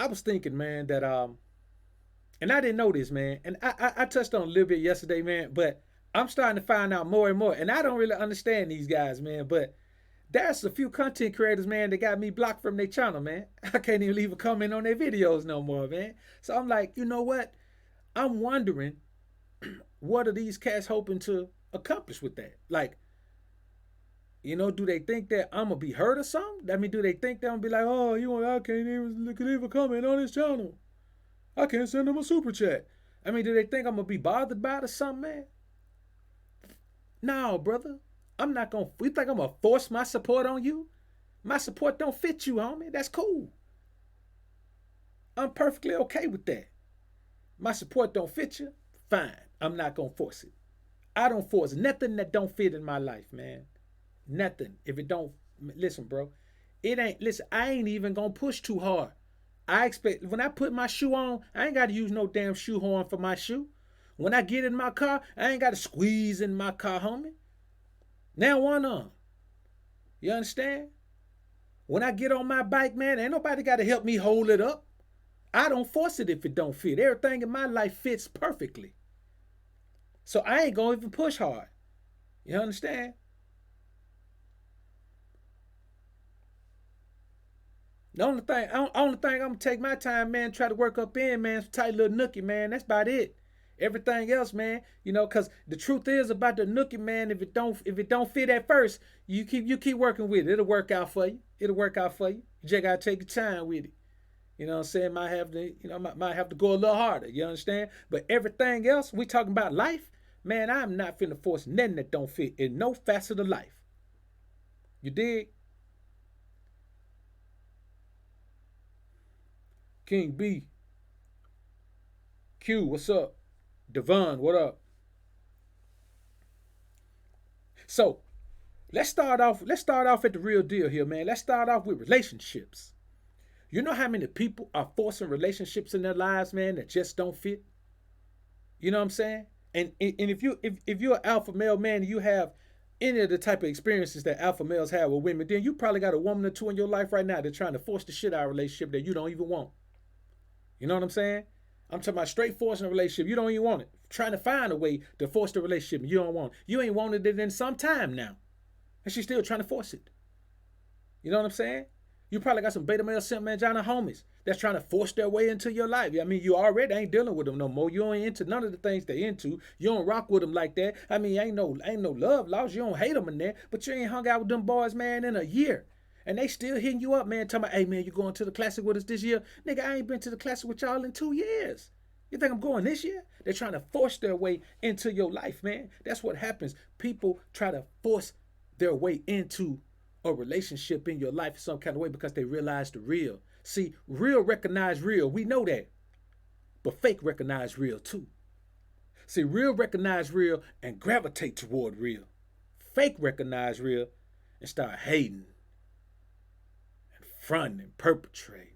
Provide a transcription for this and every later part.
I was thinking, man, that and I didn't know this, man, and I touched on a little bit yesterday, man, but I'm starting to find out more and more, and I don't really understand these guys, man, but there's a few content creators, man, that got me blocked from their channel, man. I can't even leave a comment on their videos no more, man. So I'm like, you know what? I'm wondering, what are these cats hoping to accomplish with that? Like, do they think that I'm gonna be hurt or something? I mean, do they think that I'm gonna be like, oh, I can't even leave a comment on his channel. I can't send them a super chat. I mean, do they think I'm gonna be bothered by it or something, man? No, brother. I'm not gonna. You think I'm gonna force my support on you? My support don't fit you, homie. That's cool. I'm perfectly okay with that. My support don't fit you? Fine. I'm not gonna force it. I don't force nothing that don't fit in my life, man. Nothing. If it don't, listen, bro. It ain't. Listen, I ain't even gonna push too hard. I expect when I put my shoe on, I ain't gotta use no damn shoehorn for my shoe. When I get in my car, I ain't gotta squeeze in my car, homie. Now one on. You understand? When I get on my bike, man, ain't nobody gotta help me hold it up. I don't force it if it don't fit. Everything in my life fits perfectly. So I ain't gonna even push hard. You understand? The only thing I'm gonna take my time, man, try to work up in, man, tight little nookie, man. That's about it. Everything else, man, cause the truth is about the nookie, man. If it don't fit at first, you keep working with it. It'll work out for you. It'll work out for you. You just gotta take your time with it. You know what I'm saying? Might have to go a little harder. You understand? But everything else, we talking about life, man. I'm not finna force nothing that don't fit in no facet of life. You dig? King B, Q, what's up? Devon, what up? So let's start off. Let's start off at the real deal here, man. Let's start off with relationships. You know how many people are forcing relationships in their lives, man, that just don't fit? You know what I'm saying? And if you're an alpha male, man, and you have any of the type of experiences that alpha males have with women, then you probably got a woman or two in your life right now that's trying to force the shit out of a relationship that you don't even want. You know what I'm saying? I'm talking about straight forcing a relationship. You don't even want it. Trying to find a way to force the relationship. You don't want it. You ain't wanted it in some time now. And she's still trying to force it. You know what I'm saying? You probably got some beta male simp mangina homies that's trying to force their way into your life. I mean, you already ain't dealing with them no more. You ain't into none of the things they into. You don't rock with them like that. I mean, ain't no love lost. You don't hate them in there, but you ain't hung out with them boys, man, in a year. And they still hitting you up, man, talking about, hey, man, you going to the classic with us this year? Nigga, I ain't been to the classic with y'all in 2 years. You think I'm going this year? They're trying to force their way into your life, man. That's what happens. People try to force their way into a relationship in your life in some kind of way because they realize the real. See, real recognize real. We know that. But fake recognize real too. See, real recognize real and gravitate toward real. Fake recognize real and start hating and fronting and perpetrating,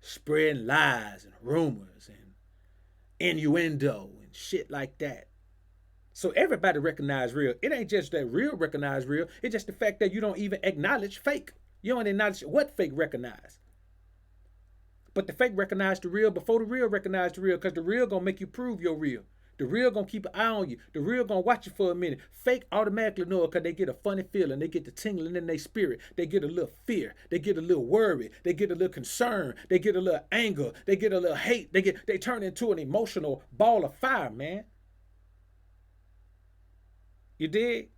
spreading lies and rumors and innuendo and shit like that. So everybody recognize real. It ain't just that real recognize real. It's just the fact that you don't even acknowledge fake. You don't acknowledge what fake recognize. But the fake recognize the real before the real recognize the real, because the real gonna make you prove you're real. The real gonna keep an eye on you. The real gonna watch you for a minute. Fake automatically know it because they get a funny feeling. They get the tingling in their spirit. They get a little fear. They get a little worry. They get a little concern. They get a little anger. They get a little hate. They turn into an emotional ball of fire, man. You dig?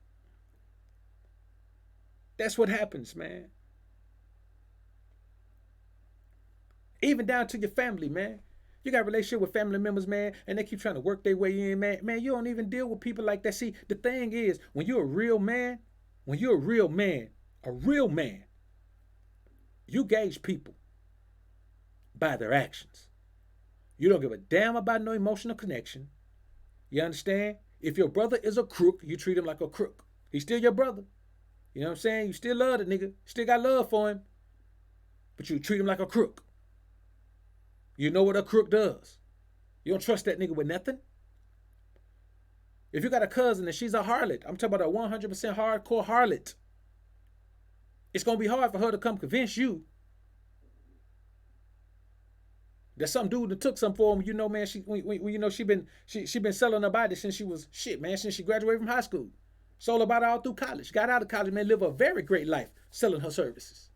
That's what happens, man. Even down to your family, man. You got a relationship with family members, man, and they keep trying to work their way in, man. Man, you don't even deal with people like that. See, the thing is, when you're a real man, a real man, you gauge people by their actions. You don't give a damn about no emotional connection. You understand? If your brother is a crook, you treat him like a crook. He's still your brother. You know what I'm saying? You still love the nigga. Still got love for him. But you treat him like a crook. You know what a crook does. You don't trust that nigga with nothing. If you got a cousin and she's a harlot, I'm talking about a 100% hardcore harlot, it's going to be hard for her to come convince you There's some dude that took some for him. You know, man. You know, she been selling her body since she was shit, man. Since she graduated from high school, sold her body all through college. Got out of college, man. Live a very great life selling her services.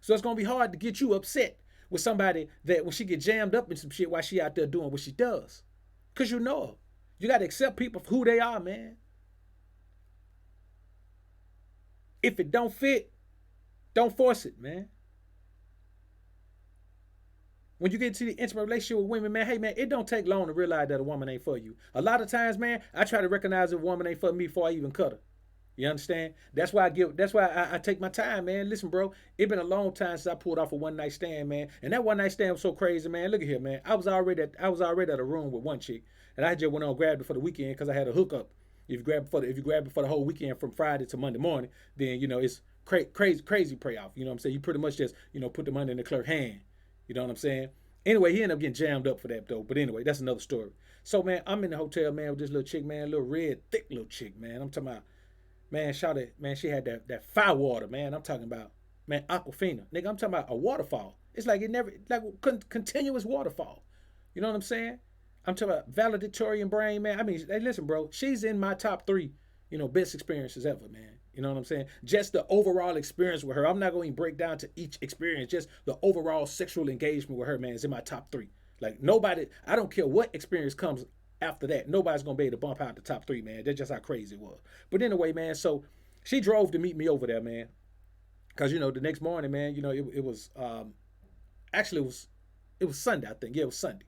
So it's gonna be hard to get you upset with somebody that when she get jammed up in some shit while she out there doing what she does, cause you know her. You gotta accept people for who they are, man. If it don't fit, don't force it, man. When you get to the intimate relationship with women, man, hey man, it don't take long to realize that a woman ain't for you. A lot of times, man, I try to recognize if a woman ain't for me before I even cut her. You understand? That's why I take my time, man. Listen, bro, it been a long time since I pulled off a one night stand, man. And that one night stand was so crazy, man. Look at here, man. I was already at a room with one chick, and I just went on and grabbed it for the weekend because I had a hookup. If you grab it for the whole weekend from Friday to Monday morning, then you know it's crazy payoff. You know what I'm saying? You pretty much just put the money in the clerk hand. You know what I'm saying? Anyway, he ended up getting jammed up for that though. But anyway, that's another story. So man, I'm in the hotel, man, with this little chick, man, little red, thick little chick, man. I'm talking about, man, shout it, man, she had that fire water, man. I'm talking about, man, Aquafina. Nigga, I'm talking about a waterfall. It's like it never, like continuous waterfall. You know what I'm saying? I'm talking about valedictorian brain, man. I mean, hey, listen, bro, she's in my top 3, best experiences ever, man. You know what I'm saying? Just the overall experience with her. I'm not going to break down to each experience. Just the overall sexual engagement with her, man, is in my top 3. Like nobody, I don't care what experience comes after that. Nobody's going to be able to bump out the top 3, man. That's just how crazy it was. But anyway, man, so she drove to meet me over there, man. Because, the next morning, man, it was, actually it was Sunday, I think. Yeah, it was Sunday.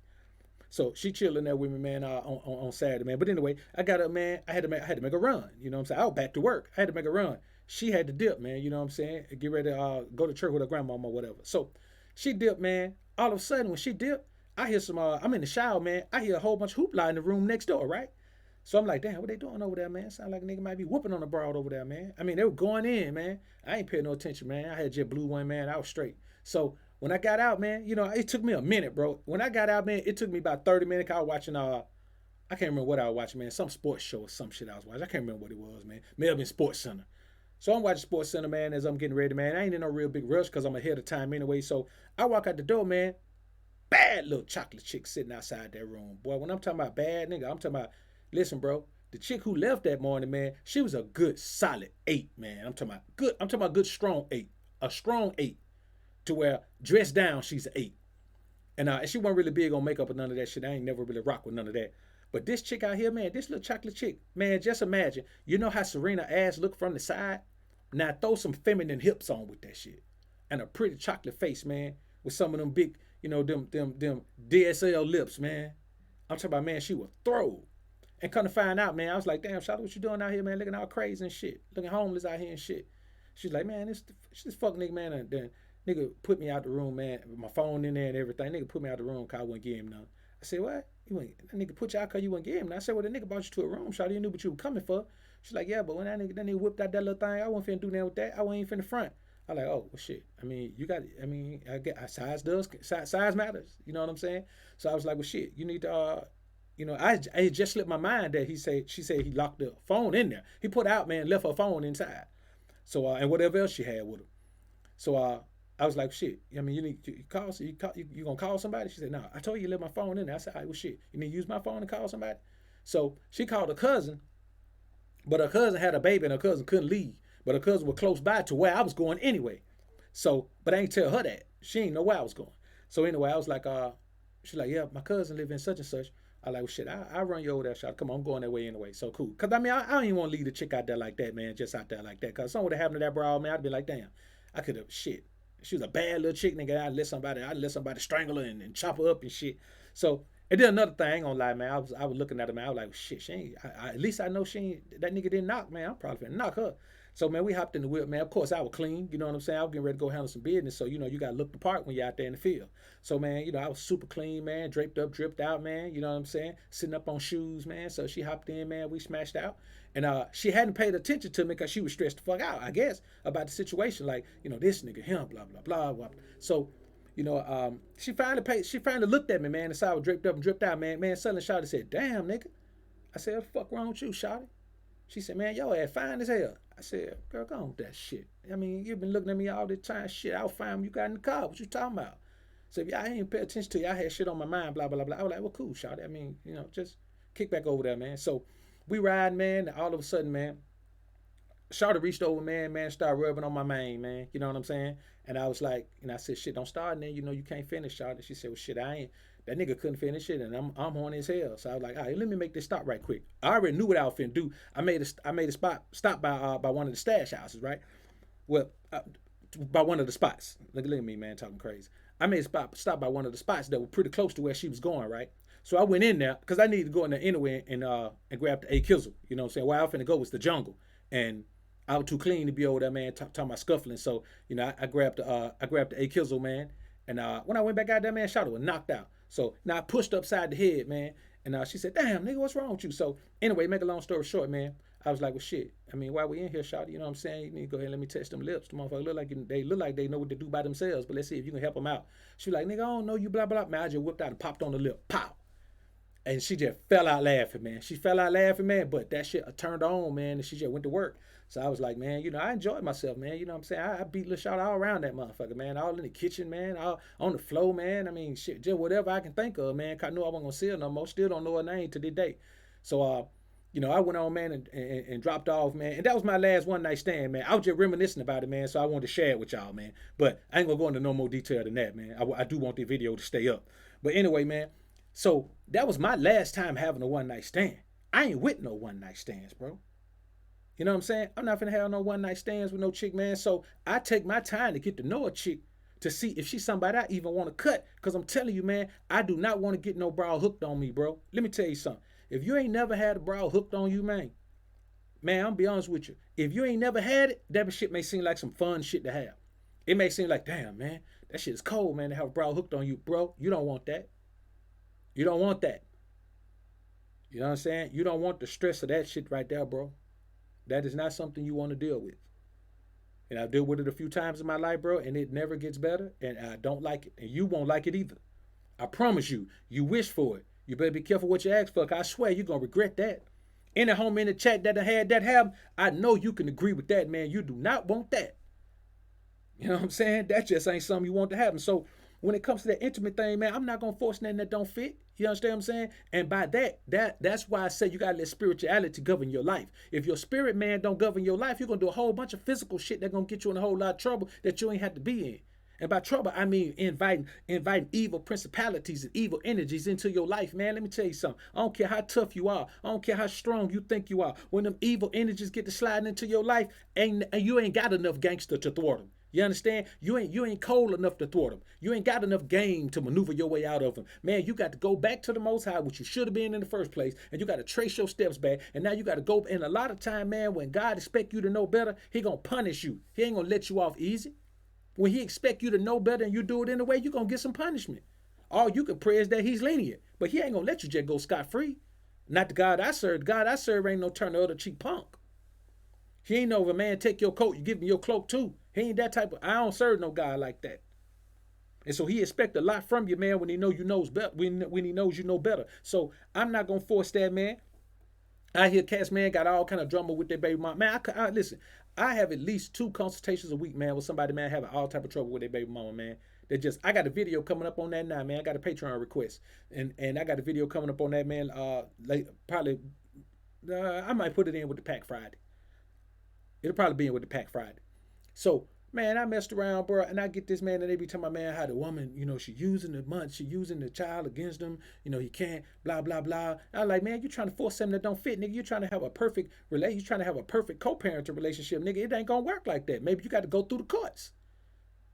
So she chilling there with me, man, on Saturday, man. But anyway, I got up, man. I had to make a run. You know what I'm saying? I was back to work. I had to make a run. She had to dip, man. You know what I'm saying? Get ready to go to church with her grandmama or whatever. So she dipped, man. All of a sudden, when she dipped, I hear some. I'm in the shower, man. I hear a whole bunch of hoopla in the room next door, right? So I'm like, damn, what they doing over there, man? Sound like a nigga might be whooping on the broad over there, man. I mean, they were going in, man. I ain't paying no attention, man. I had just blew one, man. I was straight. So when I got out, man, it took me a minute, bro. When I got out, man, it took me about 30 minutes. I was watching, I can't remember what I was watching, man. Some sports show or some shit I was watching. I can't remember what it was, man. May have been Sports Center. So I'm watching Sports Center, man, as I'm getting ready, man. I ain't in no real big rush because I'm ahead of time anyway. So I walk out the door, man. Bad little chocolate chick sitting outside that room. Boy, when I'm talking about bad, nigga, I'm talking about, listen, bro. The chick who left that morning, man, she was a good solid 8, man. I'm talking about good strong 8. A strong 8. To where dressed down, she's an 8. And she wasn't really big on makeup or none of that shit. I ain't never really rock with none of that. But this chick out here, man, this little chocolate chick, man, just imagine. You know how Serena ass look from the side? Now throw some feminine hips on with that shit. And a pretty chocolate face, man, with some of them big, them DSL lips, man. I'm talking about, man, she was throw. And come to find out, man, I was like, damn, Charlotte, what you doing out here, man? Looking all crazy and shit. Looking homeless out here and shit. She's like, man, this fuck nigga, man. And then nigga put me out the room, man. With my phone in there and everything. Nigga put me out the room because I wouldn't give him none. I said, what? That nigga put you out because you wouldn't give him none. I said, well, the nigga brought you to a room, Charlotte. You knew what you were coming for. She's like, yeah, but when that nigga whipped out that little thing, I wasn't finna do nothing with that. I wasn't even finna front. I like, oh, well, shit. I mean, size matters. You know what I'm saying? So I was like, well, shit, you need to, I just slipped my mind that she said he locked the phone in there. He put out, man, left her phone inside. So, and whatever else she had with her. So, I was like, shit, I mean, you gonna call somebody? She said, no, I told you to leave my phone in there. I said, all right, well, shit, you need to use my phone to call somebody? So she called her cousin, but her cousin had a baby and her cousin couldn't leave. But her cousin was close by to where I was going anyway. So, but I ain't tell her that. She ain't know where I was going. So anyway, I was like, she's like, yeah, my cousin live in such and such. I like, well, shit, I'll run you over there, shot. Come on, I'm going that way anyway. So cool. Because, I mean, I don't even want to leave the chick out there like that, man, just out there like that. Because something would have happened to that broad, man, I'd be like, damn, I could have, shit. She was a bad little chick, nigga. I'd let somebody strangle her and chop her up and shit. So, and then another thing, I ain't gonna lie, man. I was looking at her, man. I was like, shit, she ain't, at least I know she ain't, that nigga didn't knock, man. I'm probably finna knock her. So, man, we hopped in the whip, man. Of course, I was clean. You know what I'm saying? I was getting ready to go handle some business. So, you got to look the part when you're out there in the field. So, man, I was super clean, man. Draped up, dripped out, man. You know what I'm saying? Sitting up on shoes, man. So she hopped in, man. We smashed out. And she hadn't paid attention to me because she was stressed the fuck out, I guess, about the situation. Like, this nigga, him, blah, blah, blah, blah. So, she finally looked at me, man, and saw I was draped up and dripped out, man. Man, suddenly Shawty said, damn, nigga. I said, what the fuck wrong with you, Shawty? She said, man, your ass fine as hell. I said, girl, go on with that shit. I mean, you've been looking at me all the time. Shit, I was fine when you got in the car. What you talking about? So if y'all ain't pay attention to you, I had shit on my mind, blah, blah, blah. I was like, well, cool, shawty. I mean, just kick back over there, man. So we ride, man, and all of a sudden, man, Shawty reached over, man, started rubbing on my mane, man. You know what I'm saying? And I was like, I said, shit, don't start, and then you can't finish, Shawty. She said, well, shit, I ain't. That nigga couldn't finish it, and I'm horny as hell. So I was like, all right, let me make this stop right quick. I already knew what I was finna do. I made a stop by one of the stash houses, right? Well, by one of the spots. Look at me, man, talking crazy. I made a stop by one of the spots that were pretty close to where she was going, right? So I went in there because I needed to go in there anyway and grab the A Kizzle. You know what I'm saying? Where I was finna go was the jungle, and I was too clean to be over there, man, talking about scuffling. So I grabbed the A Kizzle, man, and when I went back out there, man, Shawty was knocked out. So now I pushed upside the head, man, and she said, "Damn, nigga, what's wrong with you?" So anyway, make a long story short, man, I was like, "Well, shit. I mean, why we in here, Shawty? You know what I'm saying? You need to go ahead and let me touch them lips. The motherfuckers look like they know what to do by themselves. But let's see if you can help them out." She was like, "Nigga, I don't know you, blah blah blah." Man, I just whipped out and popped on the lip, pow. And she just fell out laughing, man. She fell out laughing, man. But that shit turned on, man, and she just went to work. So I was like, man, I enjoyed myself, man. You know what I'm saying? I beat Lil Shawty all around that motherfucker, man. All in the kitchen, man. All on the floor, man. I mean, shit, just whatever I can think of, man. I knew I wasn't gonna see her no more. Still don't know her name to this day. So, I went on, man, and dropped off, man. And that was my last one night stand, man. I was just reminiscing about it, man. So I wanted to share it with y'all, man. But I ain't gonna go into no more detail than that, man. I do want the video to stay up. But anyway, man. So that was my last time having a one night stand. I ain't with no one night stands, bro. You know what I'm saying? I'm not gonna have no one night stands with no chick, man. So I take my time to get to know a chick to see if she's somebody I even want to cut. Cause I'm telling you, man, I do not want to get no bra hooked on me, bro. Let me tell you something. If you ain't never had a bra hooked on you, man, I'm be honest with you. If you ain't never had it, that shit may seem like some fun shit to have. It may seem like, damn, man, that shit is cold, man, to have a bra hooked on you, bro. You don't want that. You don't want that. You know what I'm saying? You don't want the stress of that shit right there, bro. That is not something you want to deal with. And I've dealt with it a few times in my life, bro, and it never gets better, and I don't like it. And you won't like it either. I promise you. You wish for it. You better be careful what you ask for, 'cause I swear you're going to regret that. Any homie in the chat that had that happen, I know you can agree with that, man. You do not want that. You know what I'm saying? That just ain't something you want to happen. So when it comes to that intimate thing, man, I'm not gonna force nothing that don't fit. You understand what I'm saying? And by that's why I say you gotta let spirituality govern your life. If your spirit man don't govern your life, you're gonna do a whole bunch of physical shit that's gonna get you in a whole lot of trouble that you ain't have to be in. And by trouble, I mean inviting evil principalities and evil energies into your life, man. Let me tell you something. I don't care how tough you are. I don't care how strong you think you are. When them evil energies get to sliding into your life, you ain't got enough gangster to thwart them. You understand? You ain't cold enough to thwart them. You ain't got enough game to maneuver your way out of them. Man, you got to go back to the Most High, which you should have been in the first place, and you got to trace your steps back. And now you got to go. And a lot of time, man, when God expect you to know better, He gonna punish you. He ain't gonna let you off easy. When He expect you to know better and you do it anyway, you gonna get some punishment. All you can pray is that He's lenient, but He ain't gonna let you just go scot free. Not the God I serve. The God I serve ain't no turn the other cheek punk. He ain't no, man, take your coat, you give me your cloak too. He ain't that type of, I don't serve no guy like that. And so He expect a lot from you, man, when He know you knows better, when He knows you know better. So I'm not gonna force that, man. I hear cats, man, got all kind of drama with their baby mom. Man, listen, I have at least 2 consultations a week, man, with somebody, man, having all type of trouble with their baby mama, man. I got a video coming up on that now, man. I got a Patreon request. And I got a video coming up on that, man, I might put it in with the Pack Friday. It'll probably be in with the Pack Friday. So, man, I messed around, bro, and I get this, man, and they be telling my man how the woman, she using the child against him, he can't, blah, blah, blah. I'm like, man, you trying to force something that don't fit, nigga. You trying to have a perfect relationship, you trying to have a perfect co-parenting relationship, nigga. It ain't gonna work like that. Maybe you got to go through the courts.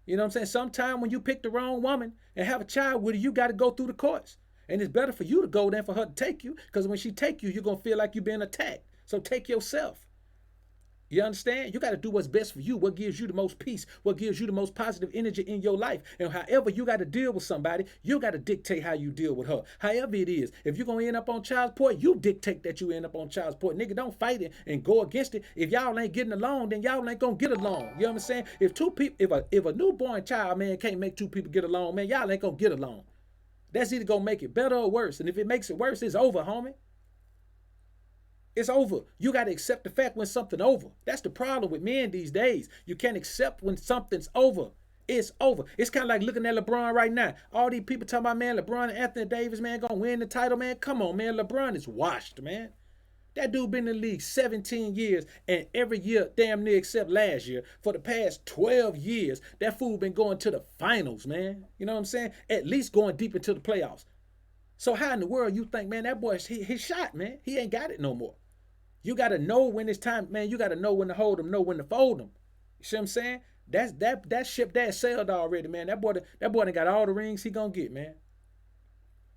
You know what I'm saying? Sometime when you pick the wrong woman and have a child with her, you got to go through the courts. And it's better for you to go than for her to take you, because when she take you, you're gonna feel like you're being attacked. So take yourself. You understand? You got to do what's best for you, what gives you the most peace, what gives you the most positive energy in your life. And however you got to deal with somebody, you got to dictate how you deal with her. However it is. If you're going to end up on child support, you dictate that you end up on child support. Nigga, don't fight it and go against it. If y'all ain't getting along, then y'all ain't going to get along. You know what I'm saying? If two people, if a newborn child, man, can't make 2 people get along, man, y'all ain't going to get along. That's either going to make it better or worse. And if it makes it worse, it's over, homie. It's over. You got to accept the fact when something's over. That's the problem with men these days. You can't accept when something's over. It's over. It's kind of like looking at LeBron right now. All these people talking about, man, LeBron and Anthony Davis, man, gonna win the title, man. Come on, man. LeBron is washed, man. That dude been in the league 17 years, and every year, damn near except last year, for the past 12 years, that fool been going to the finals, man. You know what I'm saying? At least going deep into the playoffs. So how in the world you think, man, that boy, his shot, man, he ain't got it no more. You got to know when it's time, man. You got to know when to hold him, know when to fold him. You see what I'm saying? That ship that sailed already, man. That boy done got all the rings he gonna get, man.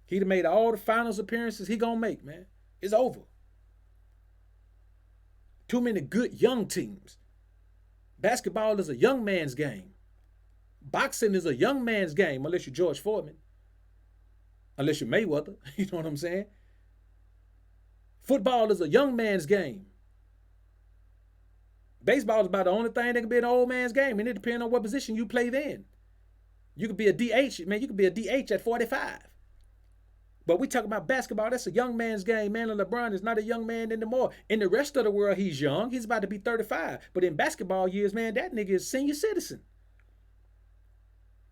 He done made all the finals appearances he gonna make, man. It's over. Too many good young teams. Basketball is a young man's game. Boxing is a young man's game, unless you're George Foreman. Unless you're Mayweather. You know what I'm saying? Football is a young man's game. Baseball is about the only thing that can be an old man's game, and it depends on what position you play then. You could be a DH, man. You could be a DH at 45. But we talk about basketball, that's a young man's game, man. And LeBron is not a young man anymore. In the rest of the world, he's young. He's about to be 35. But in basketball years, man, that nigga is senior citizen.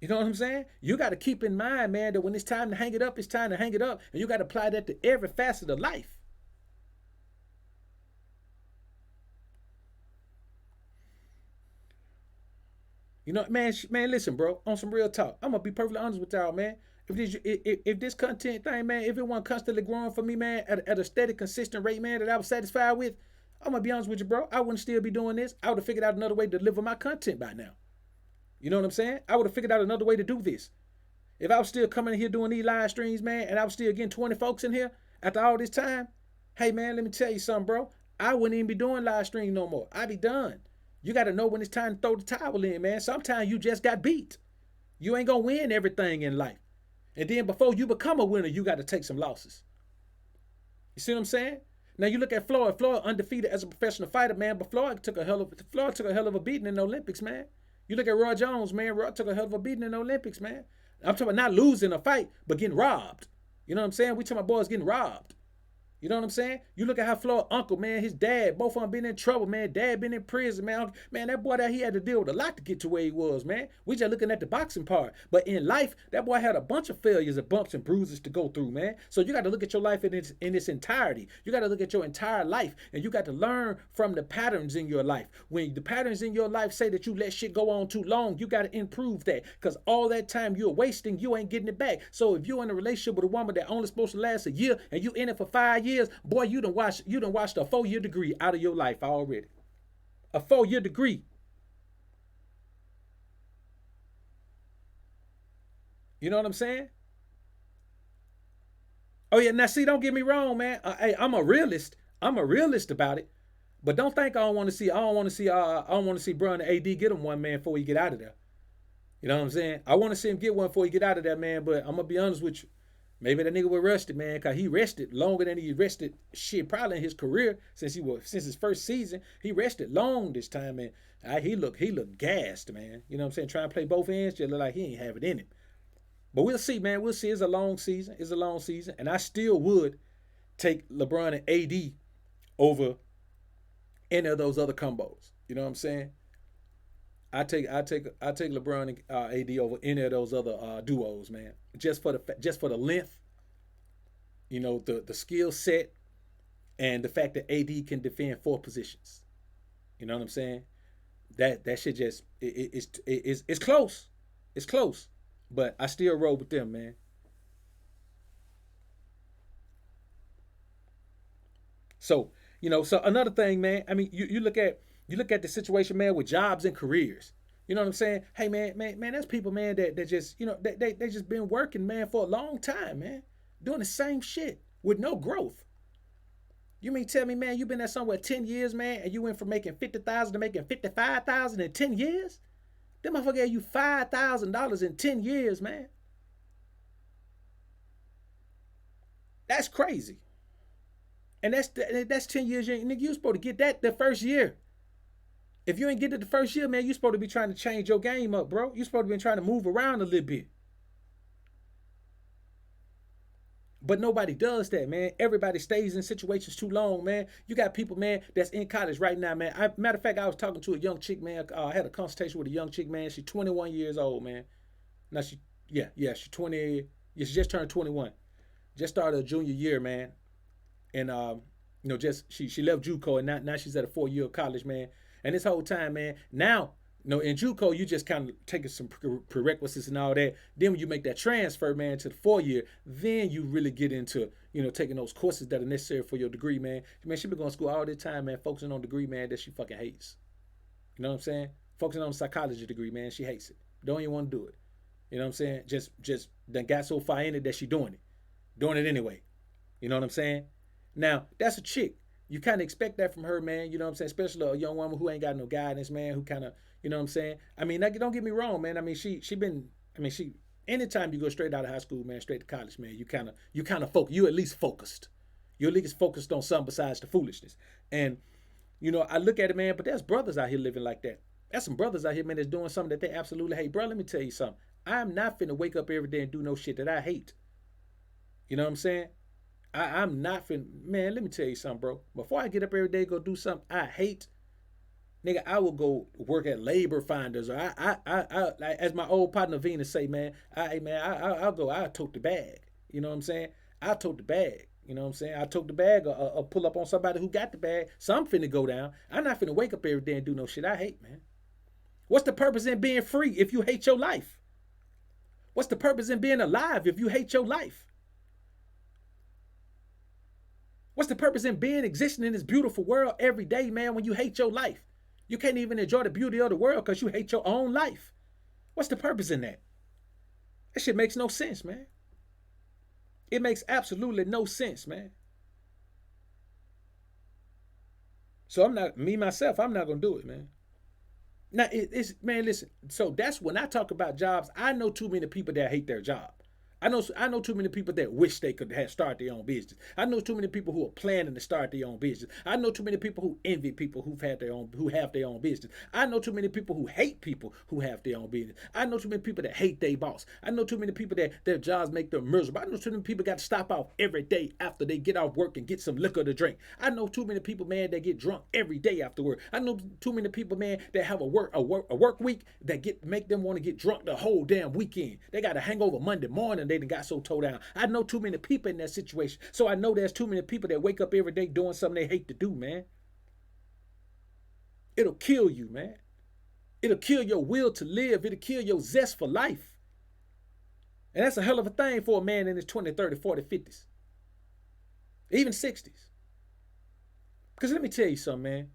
You know what I'm saying? You got to keep in mind, man, that when it's time to hang it up, it's time to hang it up. And you got to apply that to every facet of life. You know, man, listen, bro, on some real talk. I'm going to be perfectly honest with y'all, man. If this content thing, man, if it wasn't constantly growing for me, man, at a steady, consistent rate, man, that I was satisfied with, I'm going to be honest with you, bro. I wouldn't still be doing this. I would have figured out another way to deliver my content by now. You know what I'm saying? I would have figured out another way to do this. If I was still coming in here doing these live streams, man, and I was still getting 20 folks in here after all this time, hey, man, let me tell you something, bro. I wouldn't even be doing live streams no more. I'd be done. You got to know when it's time to throw the towel in, man. Sometimes you just got beat. You ain't going to win everything in life. And then before you become a winner, you got to take some losses. You see what I'm saying? Now you look at Floyd. Floyd undefeated as a professional fighter, man, but Floyd took a hell of a beating in the Olympics, man. You look at Roy Jones, man. Roy took a hell of a beating in the Olympics, man. I'm talking about not losing a fight, but getting robbed. You know what I'm saying? We talking about boys getting robbed. You know what I'm saying? You look at how Floyd uncle, man, his dad, both of them been in trouble, man. Dad been in prison, man. Man, that boy that he had to deal with a lot to get to where he was, man. We just looking at the boxing part. But in life, that boy had a bunch of failures and bumps and bruises to go through, man. So you got to look at your life in its entirety. You got to look at your entire life, and you got to learn from the patterns in your life. When the patterns in your life say that you let shit go on too long, you got to improve that, because all that time you're wasting, you ain't getting it back. So if you're in a relationship with a woman that only supposed to last a year, and you in it for 5 years, boy, you done watched a 4-year degree out of your life already. A 4-year degree. You know what I'm saying? Oh yeah, now see, don't get me wrong, man. Hey, I'm a realist. I'm a realist about it. But don't think I don't want to see Bron and AD get him one, man, before he get out of there. You know what I'm saying? I want to see him get one before he get out of there, man. But I'm gonna be honest with you. Maybe that nigga was rested, man, because he rested longer than he rested shit probably in his career since his first season. He rested long this time, man. He looked gassed, man. You know what I'm saying? Trying to play both ends, just look like he ain't have it in him. But we'll see, man. We'll see. It's a long season. And I still would take LeBron and AD over any of those other combos. You know what I'm saying? I take LeBron and AD over any of those other duos, man. Just for the length, you know, the skill set, and the fact that AD can defend 4 positions. You know what I'm saying? That shit just it's close. It's close, but I still roll with them, man. So so another thing, man. I mean, you look at the situation, man, with jobs and careers. You know what I'm saying? Hey, man, that's people, man, that just, they just been working, man, for a long time, man, doing the same shit with no growth. You mean tell me, man, you been there somewhere 10 years, man, and you went from making 50,000 to making 55,000 in 10 years? Them motherfucker gave you $5,000 in 10 years, man. That's crazy. And that's 10 years. Nigga, you supposed to get that the first year. If you ain't get it the first year, man, you supposed to be trying to change your game up, bro. You supposed to be trying to move around a little bit. But nobody does that, man. Everybody stays in situations too long, man. You got people, man, that's in college right now, man. Matter of fact, I was talking to a young chick, man. I had a consultation with a young chick, man. She's 21 years old, man. Now she's 20. Yeah, she just turned 21. Just started a junior year, man. And just she left JUCO, and now she's at a 4 year of college, man. And this whole time, man, now in JUCO, you just kind of taking some prerequisites and all that. Then when you make that transfer, man, to the 4 year, then you really get into, taking those courses that are necessary for your degree, man. Man, she been going to school all this time, man, focusing on degree, man, that she fucking hates. You know what I'm saying? Focusing on a psychology degree, man, she hates it. Don't even want to do it. You know what I'm saying? Just done got so far in it that she doing it. Doing it anyway. You know what I'm saying? Now, that's a chick. You kind of expect that from her, man. You know what I'm saying? Especially a young woman who ain't got no guidance, man, who kind of, you know what I'm saying? I mean, don't get me wrong, man. I mean, anytime you go straight out of high school, man, straight to college, man, you kind of focus. You at least focused. You're at least focused on something besides the foolishness. And, I look at it, man, but there's brothers out here living like that. There's some brothers out here, man, that's doing something that they absolutely hate. Bro, let me tell you something. I'm not finna wake up every day and do no shit that I hate. You know what I'm saying? I'm not finna, man, let me tell you something, bro. Before I get up every day, go do something I hate, nigga, I will go work at labor finders, or I as my old partner Venus say, man, I'll tote the bag. You know what I'm saying? I'll tote the bag. You know what I'm saying? I'll tote the bag or pull up on somebody who got the bag. So I'm finna go down. I'm not finna wake up every day and do no shit I hate, man. What's the purpose in being free if you hate your life? What's the purpose in being alive if you hate your life? What's the purpose in existing in this beautiful world every day, man, when you hate your life? You can't even enjoy the beauty of the world because you hate your own life. What's the purpose in that? That shit makes no sense, man. It makes absolutely no sense, man. So I'm not going to do it, man. Now, man, listen. So that's when I talk about jobs. I know too many people that hate their job. I know too many people that wish they could have started their own business. I know too many people who are planning to start their own business. I know too many people who envy people who have their own business. I know too many people who hate people who have their own business. I know too many people that hate their boss. I know too many people that their jobs make them miserable. I know too many people got to stop off every day after they get off work and get some liquor to drink. I know too many people, man, that get drunk every day after work. I know too many people, man, that have a work week that make them want to get drunk the whole damn weekend. They got a hangover Monday morning. They done got so towed down. I know too many people in that situation. So I know there's too many people that wake up every day doing something they hate to do, man. It'll kill you, man. It'll kill your will to live. It'll kill your zest for life. And that's a hell of a thing for a man in his 20, 30, 40, 50s. Even 60s. Because let me tell you something, man.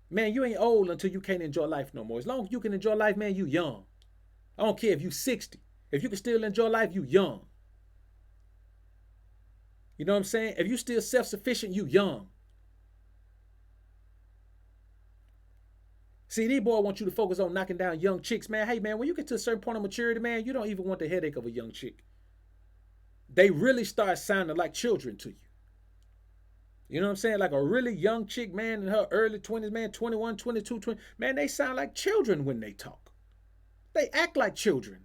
Man, you ain't old until you can't enjoy life no more. As long as you can enjoy life, man, you young. I don't care if you 60. If you can still enjoy life, you young. You know what I'm saying? If you still self-sufficient, you young. See, these boys want you to focus on knocking down young chicks, man. Hey, man, when you get to a certain point of maturity, man, you don't even want the headache of a young chick. They really start sounding like children to you. You know what I'm saying? Like a really young chick, man, in her early 20s, man, 21, 22, 20. Man, they sound like children when they talk. They act like children.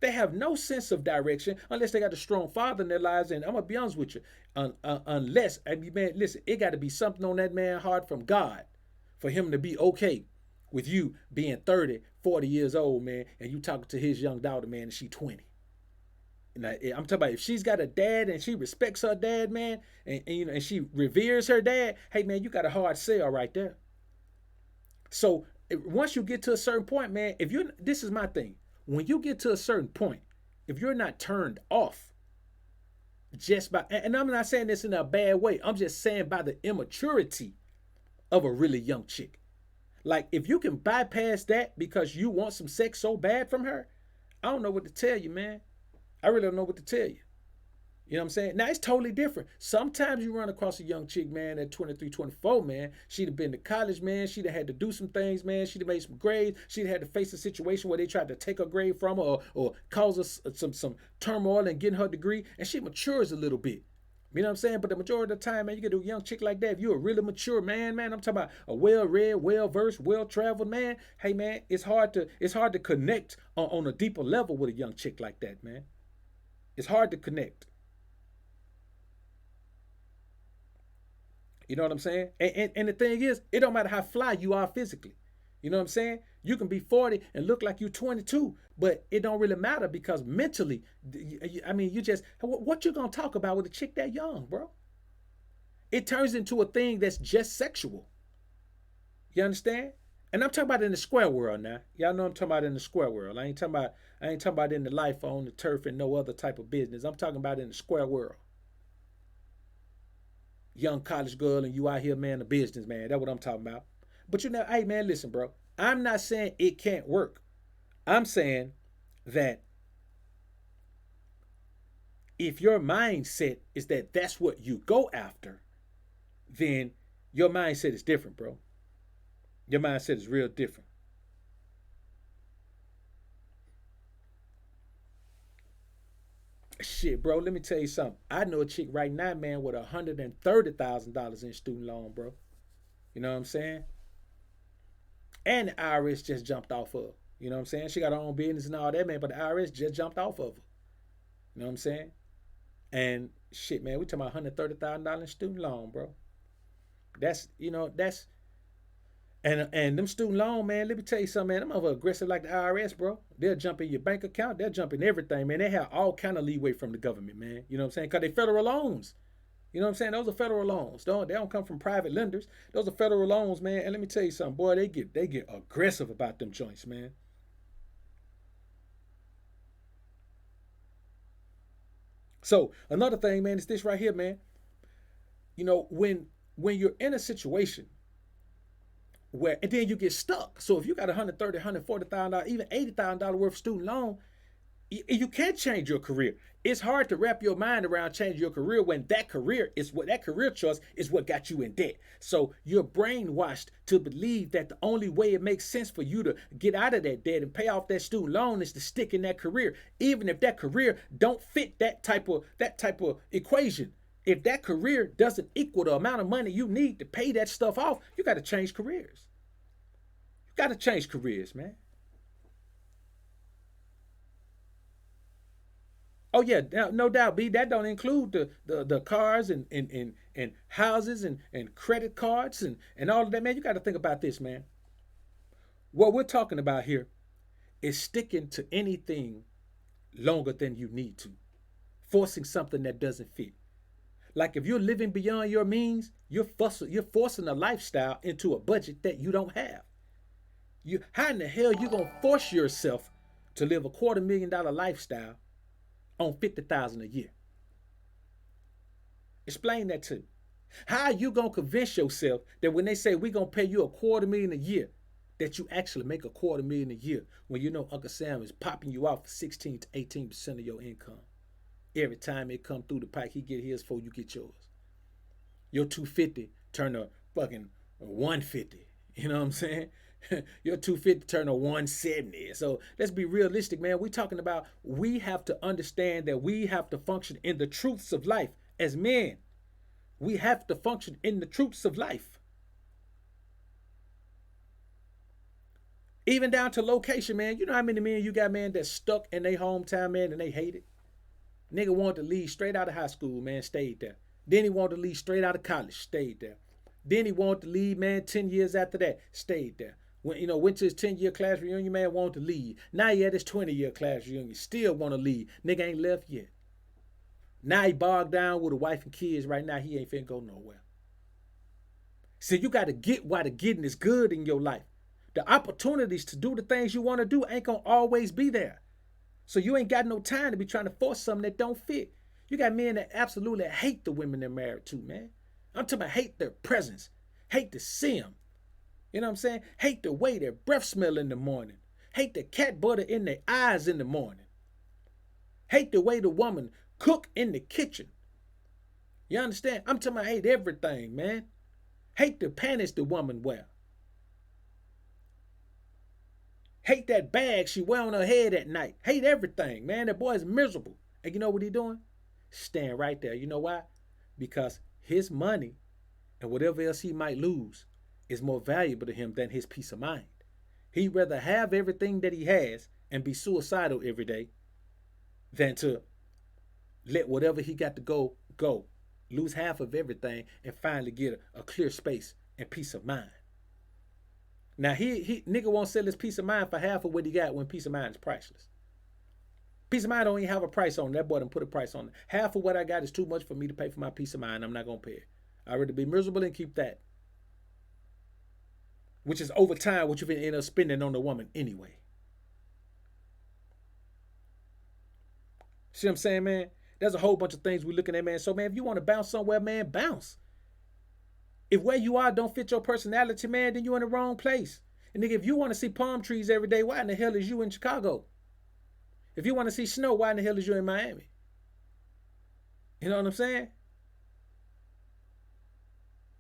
They have no sense of direction unless they got a strong father in their lives. And I'm going to be honest with you. Unless, man, listen, it got to be something on that man's heart from God for him to be okay with you being 30, 40 years old, man, and you talking to his young daughter, man, and she 20. And I'm talking about if she's got a dad and she respects her dad, man, and she reveres her dad, hey, man, you got a hard sell right there. So once you get to a certain point, man, this is my thing. When you get to a certain point, if you're not turned off just by, and I'm not saying this in a bad way, I'm just saying by the immaturity of a really young chick. Like if you can bypass that because you want some sex so bad from her, I don't know what to tell you, man. I really don't know what to tell you. You know what I'm saying? Now, it's totally different. Sometimes you run across a young chick, man, at 23, 24, man. She'd have been to college, man. She'd have had to do some things, man. She'd have made some grades. She'd have had to face a situation where they tried to take her grade from her or cause her some turmoil and getting her degree. And she matures a little bit. You know what I'm saying? But the majority of the time, man, you get a young chick like that. If you're a really mature man, I'm talking about a well-read, well-versed, well-traveled man. Hey, man, it's hard to connect on a deeper level with a young chick like that, man. It's hard to connect. You know what I'm saying? And the thing is, it don't matter how fly you are physically. You know what I'm saying? You can be 40 and look like you're 22, but it don't really matter because mentally, I mean, you just, what you gonna talk about with a chick that young, bro? It turns into a thing that's just sexual. You understand? And I'm talking about in the square world now. Y'all know I'm talking about in the square world. I ain't talking about in the life on the turf and no other type of business. I'm talking about in the square world. Young college girl and you out here, man, a business man. That's what I'm talking about. But you know, hey man, listen, bro. I'm not saying it can't work. I'm saying that if your mindset is that that's what you go after, then your mindset is different, bro. Your mindset is real different. Shit, bro, let me tell you something. I know a chick right now, man, with $130,000 in student loan, bro. You know what I'm saying? And the IRS just jumped off of her. You know what I'm saying? She got her own business and all that, man, but the IRS just jumped off of her. You know what I'm saying? And shit, man, we talking about $130,000 student loan, bro. That's, you know, that's and them student loan, man, let me tell you something, man. Them motherfuckers aggressive like the IRS, bro. They'll jump in your bank account. They'll jump in everything, man. They have all kind of leeway from the government, man. You know what I'm saying? Because they federal loans. You know what I'm saying? Those are federal loans. They don't come from private lenders. Those are federal loans, man. And let me tell you something, boy, they get aggressive about them joints, man. So another thing, man, is this right here, man. You know, when you're in a situation where and then you get stuck. So if you got 130, $140,000, even $80,000 worth of student loan, you can't change your career. It's hard to wrap your mind around changing your career when that career choice is what got you in debt. So you're brainwashed to believe that the only way it makes sense for you to get out of that debt and pay off that student loan is to stick in that career, even if that career don't fit that type of equation. If that career doesn't equal the amount of money you need to pay that stuff off, you got to change careers. You got to change careers, man. Oh yeah, no doubt, B. That don't include the cars and houses and credit cards and all of that, man. You got to think about this, man. What we're talking about here is sticking to anything longer than you need to, forcing something that doesn't fit. Like if you're living beyond your means, you're forcing a lifestyle into a budget that you don't have. How in the hell you gonna force yourself to live a $250,000 lifestyle on 50,000 a year? Explain that to me. How are you gonna convince yourself that when they say we're gonna pay you a 250,000 a year, that you actually make a 250,000 a year when you know Uncle Sam is popping you out for 16 to 18% of your income? Every time it come through the pike, he get his before you get yours. Your 250 turn to fucking 150. You know what I'm saying? Your 250 turn to 170. So let's be realistic, man. We're talking about we have to understand that we have to function in the truths of life as men. We have to function in the truths of life. Even down to location, man. You know how many men you got, man, that's stuck in their hometown, man, and they hate it? Nigga wanted to leave straight out of high school, man, stayed there. Then he wanted to leave straight out of college, stayed there. Then he wanted to leave, man, 10 years after that, stayed there. Went to his 10-year class reunion, man, wanted to leave. Now he had his 20-year class reunion, still want to leave. Nigga ain't left yet. Now he bogged down with a wife and kids. Right now he ain't finna go nowhere. See, you got to get why the getting is good in your life. The opportunities to do the things you want to do ain't gonna always be there. So you ain't got no time to be trying to force something that don't fit. You got men that absolutely hate the women they're married to, man. I'm talking about hate their presence, hate to see them. You know what I'm saying? Hate the way their breath smell in the morning. Hate the cat butter in their eyes in the morning. Hate the way the woman cook in the kitchen. You understand? I'm talking about hate everything, man. Hate the panties the woman wear. Hate that bag she wear on her head at night. Hate everything, man. That boy is miserable. And you know what he doing? Stand right there. You know why? Because his money and whatever else he might lose is more valuable to him than his peace of mind. He'd rather have everything that he has and be suicidal every day than to let whatever he got to go. lose half of everything, and finally get a clear space and peace of mind. Now he nigga won't sell his peace of mind for half of what he got when peace of mind is priceless. Peace of mind don't even have a price on it. That boy done put a price on it. Half of what I got is too much for me to pay for my peace of mind. I'm not gonna pay it. I'd rather be miserable and keep that. Which is over time what you're gonna end up spending on the woman anyway. See what I'm saying, man? There's a whole bunch of things we're looking at, man. So, man, if you want to bounce somewhere, man, bounce. If where you are don't fit your personality, man, then you're in the wrong place. And nigga, if you want to see palm trees every day, why in the hell is you in Chicago? If you want to see snow, why in the hell is you in Miami? You know what I'm saying?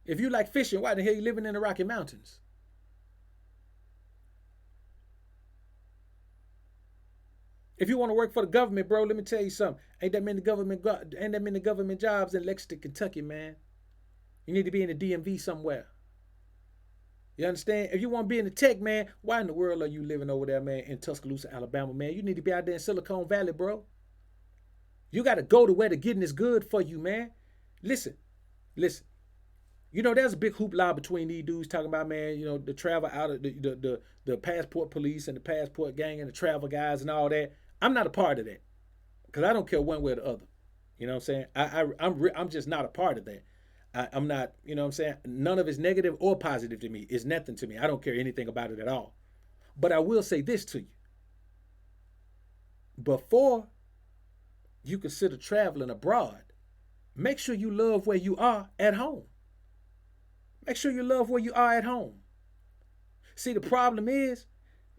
If you like fishing, why the hell you living in the Rocky Mountains? If you want to work for the government, bro, let me tell you something. Ain't that many government jobs in Lexington, Kentucky, man. You need to be in the DMV somewhere. You understand? If you want to be in the tech, man, why in the world are you living over there, man, in Tuscaloosa, Alabama, man? You need to be out there in Silicon Valley, bro. You got to go to where the getting is good for you, man. Listen. You know, there's a big hoopla between these dudes talking about, man, you know, the travel out of the passport police and the passport gang and the travel guys and all that. I'm not a part of that because I don't care one way or the other. You know what I'm saying? I'm just not a part of that. I'm not, you know what I'm saying? None of it's negative or positive to me. It's nothing to me. I don't care anything about it at all. But I will say this to you. Before you consider traveling abroad, make sure you love where you are at home. Make sure you love where you are at home. See, the problem is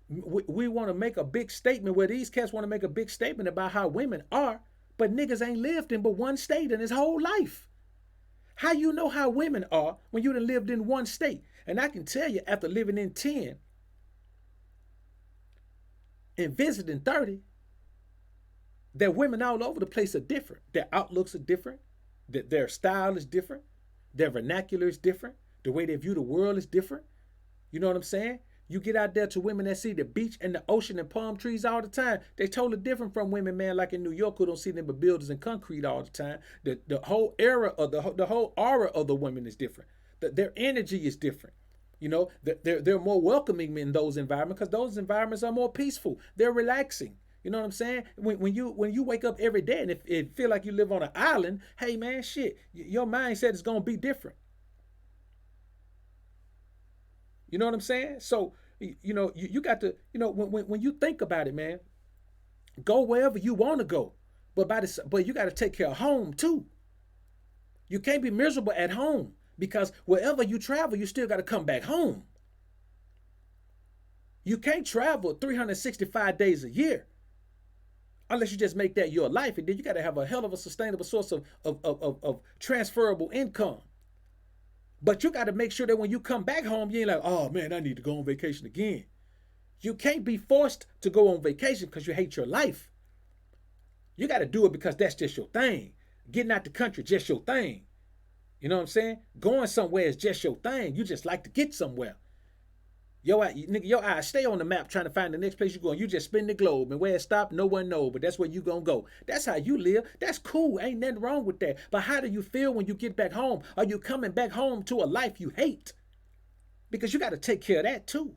we want to make a big statement where these cats want to make a big statement about how women are, but niggas ain't lived in but one state in his whole life. How you know how women are when you done lived in one state? And I can tell you, after living in 10 and visiting 30, that women all over the place are different. Their outlooks are different. Their style is different. Their vernacular is different. The way they view the world is different. You know what I'm saying? You get out there to women that see the beach and the ocean and palm trees all the time. They totally different from women, man, like in New York, who don't see them but buildings and concrete all the time. The whole era of the whole aura of the women is different. Their energy is different. You know, they're more welcoming in those environments because those environments are more peaceful. They're relaxing. You know what I'm saying? When you wake up every day and it feel like you live on an island, hey man, shit, your mindset is gonna be different. You know what I'm saying? So, you know, you got to, you know, when you think about it, man, go wherever you want to go. But you got to take care of home too. You can't be miserable at home because wherever you travel, you still got to come back home. You can't travel 365 days a year unless you just make that your life. And then you got to have a hell of a sustainable source of transferable income. But you got to make sure that when you come back home, you ain't like, oh man, I need to go on vacation again. You can't be forced to go on vacation because you hate your life. You got to do it because that's just your thing. Getting out the country, just your thing. You know what I'm saying? Going somewhere is just your thing. You just like to get somewhere. Your eyes stay on the map trying to find the next place you're going. You just spin the globe, and where it stopped, no one knows, but that's where you gonna go. That's how you live. That's cool. Ain't nothing wrong with that. But how do you feel when you get back home? Are you coming back home to a life you hate? Because you got to take care of that too.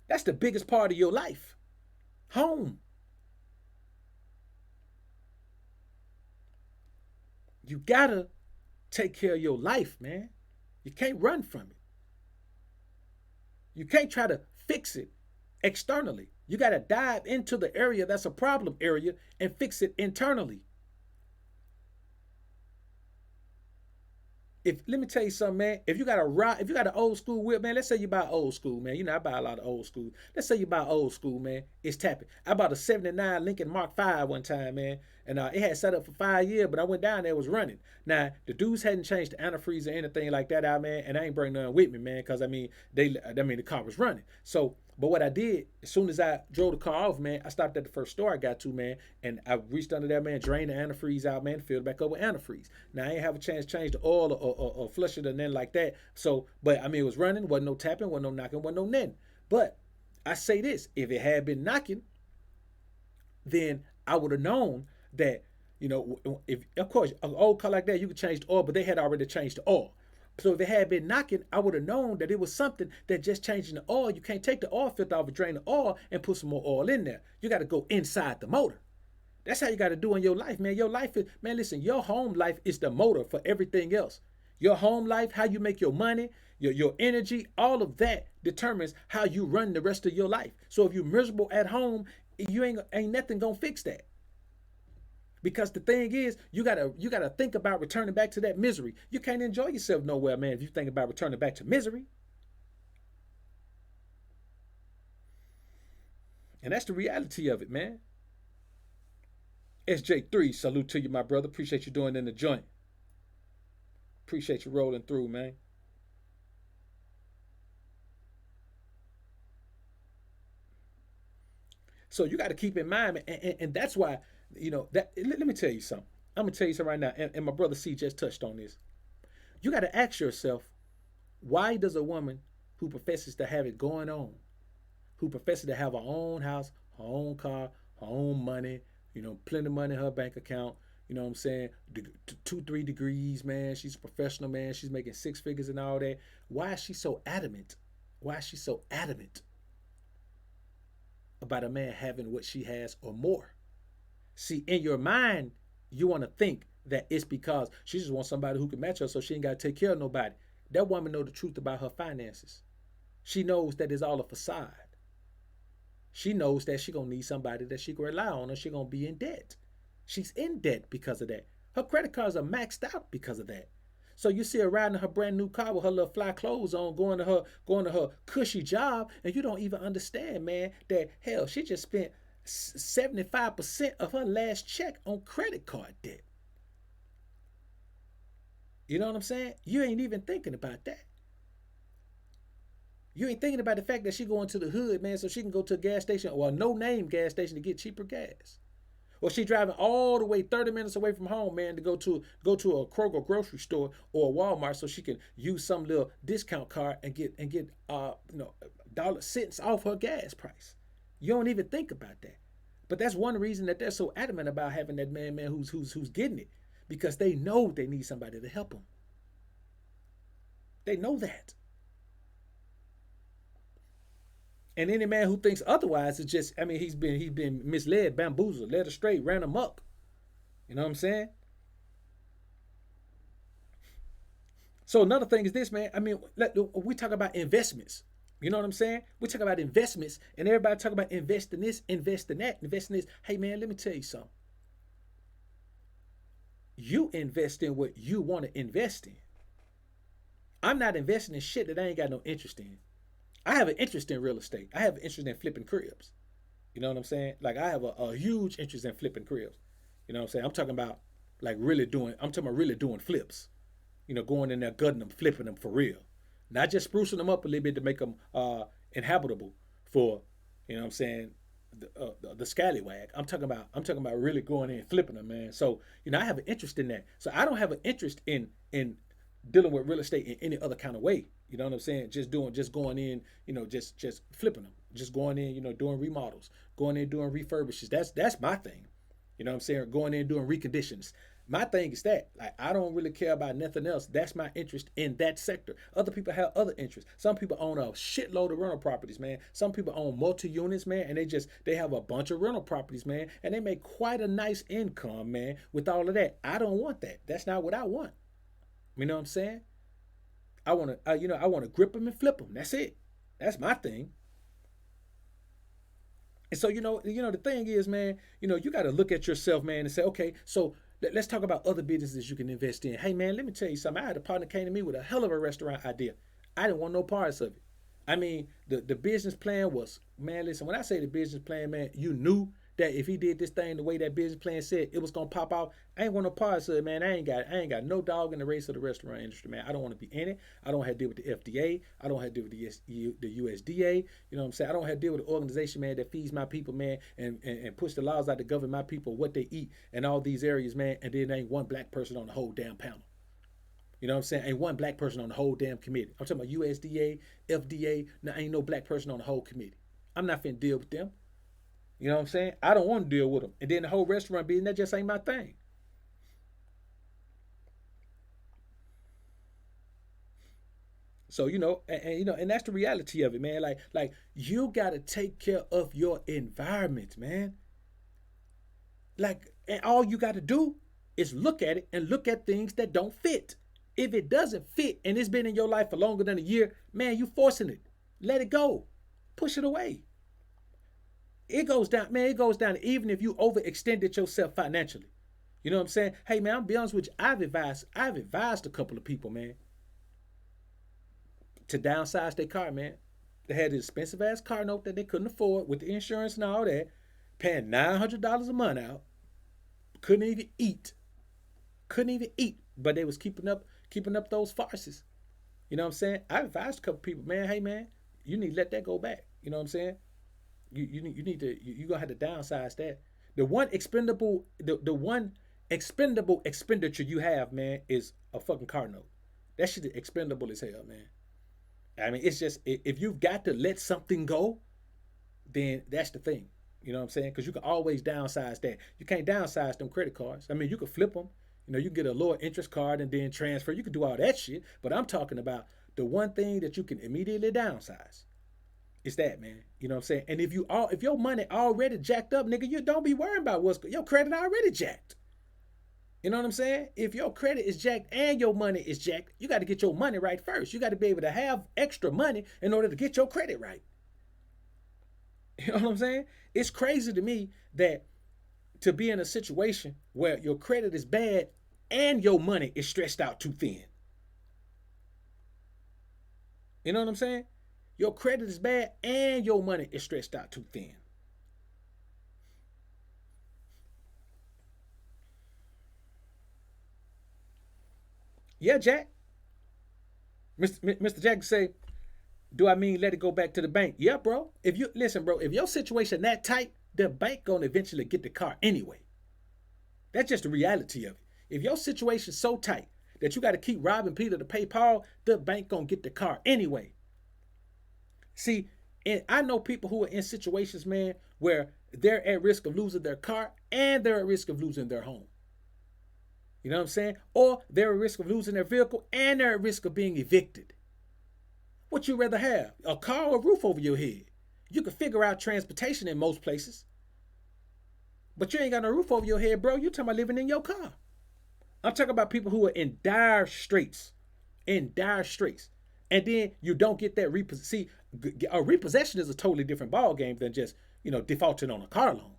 That's the biggest part of your life. Home. You gotta take care of your life, man. You can't run from it. You can't try to fix it externally. You got to dive into the area that's a problem area and fix it internally. Let me tell you something, man. If you got an old school whip, man, let's say you buy old school, man. You know, I buy a lot of old school. Let's say you buy old school, man. It's tapping. I bought a 79 Lincoln Mark V one time, man. And it had set up for 5 years, but I went down there, it was running. Now, the dudes hadn't changed the antifreeze or anything like that out, man. And I ain't bring none with me, man, because the car was running. So, but what I did, as soon as I drove the car off, man, I stopped at the first store I got to, man, and I reached under there, man, drained the antifreeze out, man, filled it back up with antifreeze. Now, I ain't have a chance to change the oil or flush it or nothing like that. So, but I mean, it was running, wasn't no tapping, wasn't no knocking, wasn't no nothing. But I say this, if it had been knocking, then I would have known that You know, if of course an old car like that, you could change the oil, but they had already changed the oil. So if it had been knocking, I would have known that it was something that just changing the oil. You can't take the oil filter off and drain the oil and put some more oil in there. You got to go inside the motor. That's how you got to do in your life, man. Your life is, man, listen, your home life is the motor for everything else. Your home life, how you make your money, your energy, all of that determines how you run the rest of your life. So if you're miserable at home, you ain't nothing gonna fix that. Because the thing is, you gotta think about returning back to that misery. You can't enjoy yourself nowhere, man, if you think about returning back to misery. And that's the reality of it, man. SJ3, salute to you, my brother. Appreciate you doing in the joint. Appreciate you rolling through, man. So you got to keep in mind, and that's why, that. Let me tell you something. I'm gonna tell you something right now, and my brother C just touched on this. You got to ask yourself, why does a woman who professes to have it going on, who professes to have her own house, her own car, her own money, plenty of money in her bank account, you know what I'm saying? 2, 3 degrees, man. She's a professional, man. She's making six figures and all that. Why is she so adamant? Why is she so adamant about a man having what she has or more? See, in your mind, you want to think that it's because she just wants somebody who can match her so she ain't got to take care of nobody. That woman know the truth about her finances. She knows that it's all a facade. She knows that she gonna need somebody that she can rely on or she gonna be in debt. She's in debt because of that. Her credit cards are maxed out because of that. So you see her riding in her brand new car with her little fly clothes on, going to her cushy job, and you don't even understand, man, that hell, she just spent 75% of her last check on credit card debt. You know what I'm saying? You ain't even thinking about that. You ain't thinking about the fact that she going to the hood, man, so she can go to a gas station or a no-name gas station to get cheaper gas. Or she driving all the way 30 minutes away from home, man, to go to a Kroger grocery store or a Walmart so she can use some little discount card and get dollar cents off her gas price. You don't even think about that. But that's one reason that they're so adamant about having that man who's getting it, because they know they need somebody to help them. They know that. And any man who thinks otherwise is just, I mean, he's been misled, bamboozled, led astray, ran amok. You know what I'm saying? So another thing is this, man. I mean, we talk about investments. You know what I'm saying? We talk about investments, and everybody talk about investing this, investing that, investing this. Hey, man, let me tell you something. You invest in what you want to invest in. I'm not investing in shit that I ain't got no interest in. I have an interest in real estate. I have an interest in flipping cribs. You know what I'm saying? Like I have a huge interest in flipping cribs. You know what I'm saying? I'm talking about like really doing. I'm talking about really doing flips. Going in there, gutting them, flipping them for real. Not just sprucing them up a little bit to make them inhabitable for, what I'm saying, the scallywag. I'm talking about really going in and flipping them, man. So I have an interest in that. So I don't have an interest in dealing with real estate in any other kind of way. You know what I'm saying? Just going in, just flipping them, just going in, doing remodels, going in doing refurbishes. That's my thing. You know what I'm saying? Going in doing reconditions. My thing is that like I don't really care about nothing else. That's my interest in that sector. Other people have other interests. Some people own a shitload of rental properties, man. Some people own multi units, man, and they have a bunch of rental properties, man, and they make quite a nice income, man, with all of that. I don't want that. That's not what I want. You know what I'm saying? I want to grip them and flip them. That's it. That's my thing. And so the thing is, man, you got to look at yourself, man, and say, okay, so let's talk about other businesses you can invest in. Hey, man, let me tell you something. I had a partner came to me with a hell of a restaurant idea. I didn't want no parts of it. I mean, the business plan was, man, listen, when I say the business plan, man, you knew that if he did this thing the way that business plan said, it was gonna pop out. I ain't want no parts of it, man. I ain't got no dog in the race of the restaurant industry, man. I don't want to be in it. I don't have to deal with the FDA. I don't have to deal with the USDA. You know what I'm saying? I don't have to deal with the organization, man, that feeds my people, man, and push the laws out to govern my people, what they eat, and all these areas, man. And then there ain't one black person on the whole damn panel. You know what I'm saying? Ain't one black person on the whole damn committee. I'm talking about USDA, FDA. Now ain't no black person on the whole committee. I'm not finna deal with them. You know what I'm saying? I don't want to deal with them. And then the whole restaurant business, that just ain't my thing. So and that's the reality of it, man. Like you gotta take care of your environment, man. Like, and all you gotta do is look at it and look at things that don't fit. If it doesn't fit and it's been in your life for longer than a year, man, you forcing it. Let it go. Push it away. It goes down, man. It goes down even if you overextended yourself financially. You know what I'm saying? Hey, man, I'm be honest with you. I've advised a couple of people, man, to downsize their car, man. They had this expensive ass car note that they couldn't afford with the insurance and all that, paying $900 a month out. Couldn't even eat. Couldn't even eat. But they was keeping up those farces. You know what I'm saying? I advised a couple people, man, hey man, you need to let that go back. You know what I'm saying? You gonna have to downsize that. The one expendable expenditure you have, man, is a fucking car note. That shit is expendable as hell, man. I mean, it's just if you've got to let something go, then that's the thing. You know what I'm saying? Because you can always downsize that. You can't downsize them credit cards. I mean, you can flip them. You can get a lower interest card and then transfer. You can do all that shit. But I'm talking about the one thing that you can immediately downsize. It's that, man. You know what I'm saying? And if your money already jacked up, nigga, you don't be worrying about your credit already jacked. You know what I'm saying? If your credit is jacked and your money is jacked, you got to get your money right first. You got to be able to have extra money in order to get your credit right. You know what I'm saying? It's crazy to me that to be in a situation where your credit is bad and your money is stretched out too thin. You know what I'm saying? Your credit is bad and your money is stretched out too thin. Yeah, Jack. Mr. Jack say, do I mean let it go back to the bank? Yeah, bro. If you listen, bro, if your situation that tight, the bank gonna eventually get the car anyway. That's just the reality of it. If your situation's so tight that you got to keep robbing Peter to pay Paul, the bank gonna get the car anyway. See, and I know people who are in situations, man, where they're at risk of losing their car and they're at risk of losing their home. You know what I'm saying? Or they're at risk of losing their vehicle and they're at risk of being evicted. What you rather have, a car or a roof over your head? You can figure out transportation in most places, but you ain't got no roof over your head, bro. You talking about living in your car. I'm talking about people who are in dire straits, and then you don't get that repossession. See, a repossession is a totally different ball game than just defaulting on a car loan.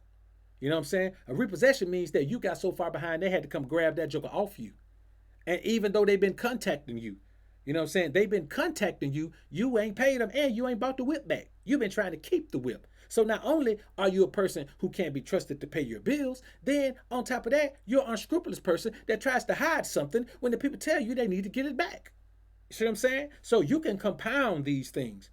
You know what I'm saying? A repossession means that you got so far behind they had to come grab that joker off you, and even though they've been contacting you, you know what I'm saying? They've been contacting you. You ain't paid them and you ain't bought the whip back. You've been trying to keep the whip. So not only are you a person who can't be trusted to pay your bills, then on top of that, you're an unscrupulous person that tries to hide something when the people tell you they need to get it back. You see what I'm saying? So you can compound these things.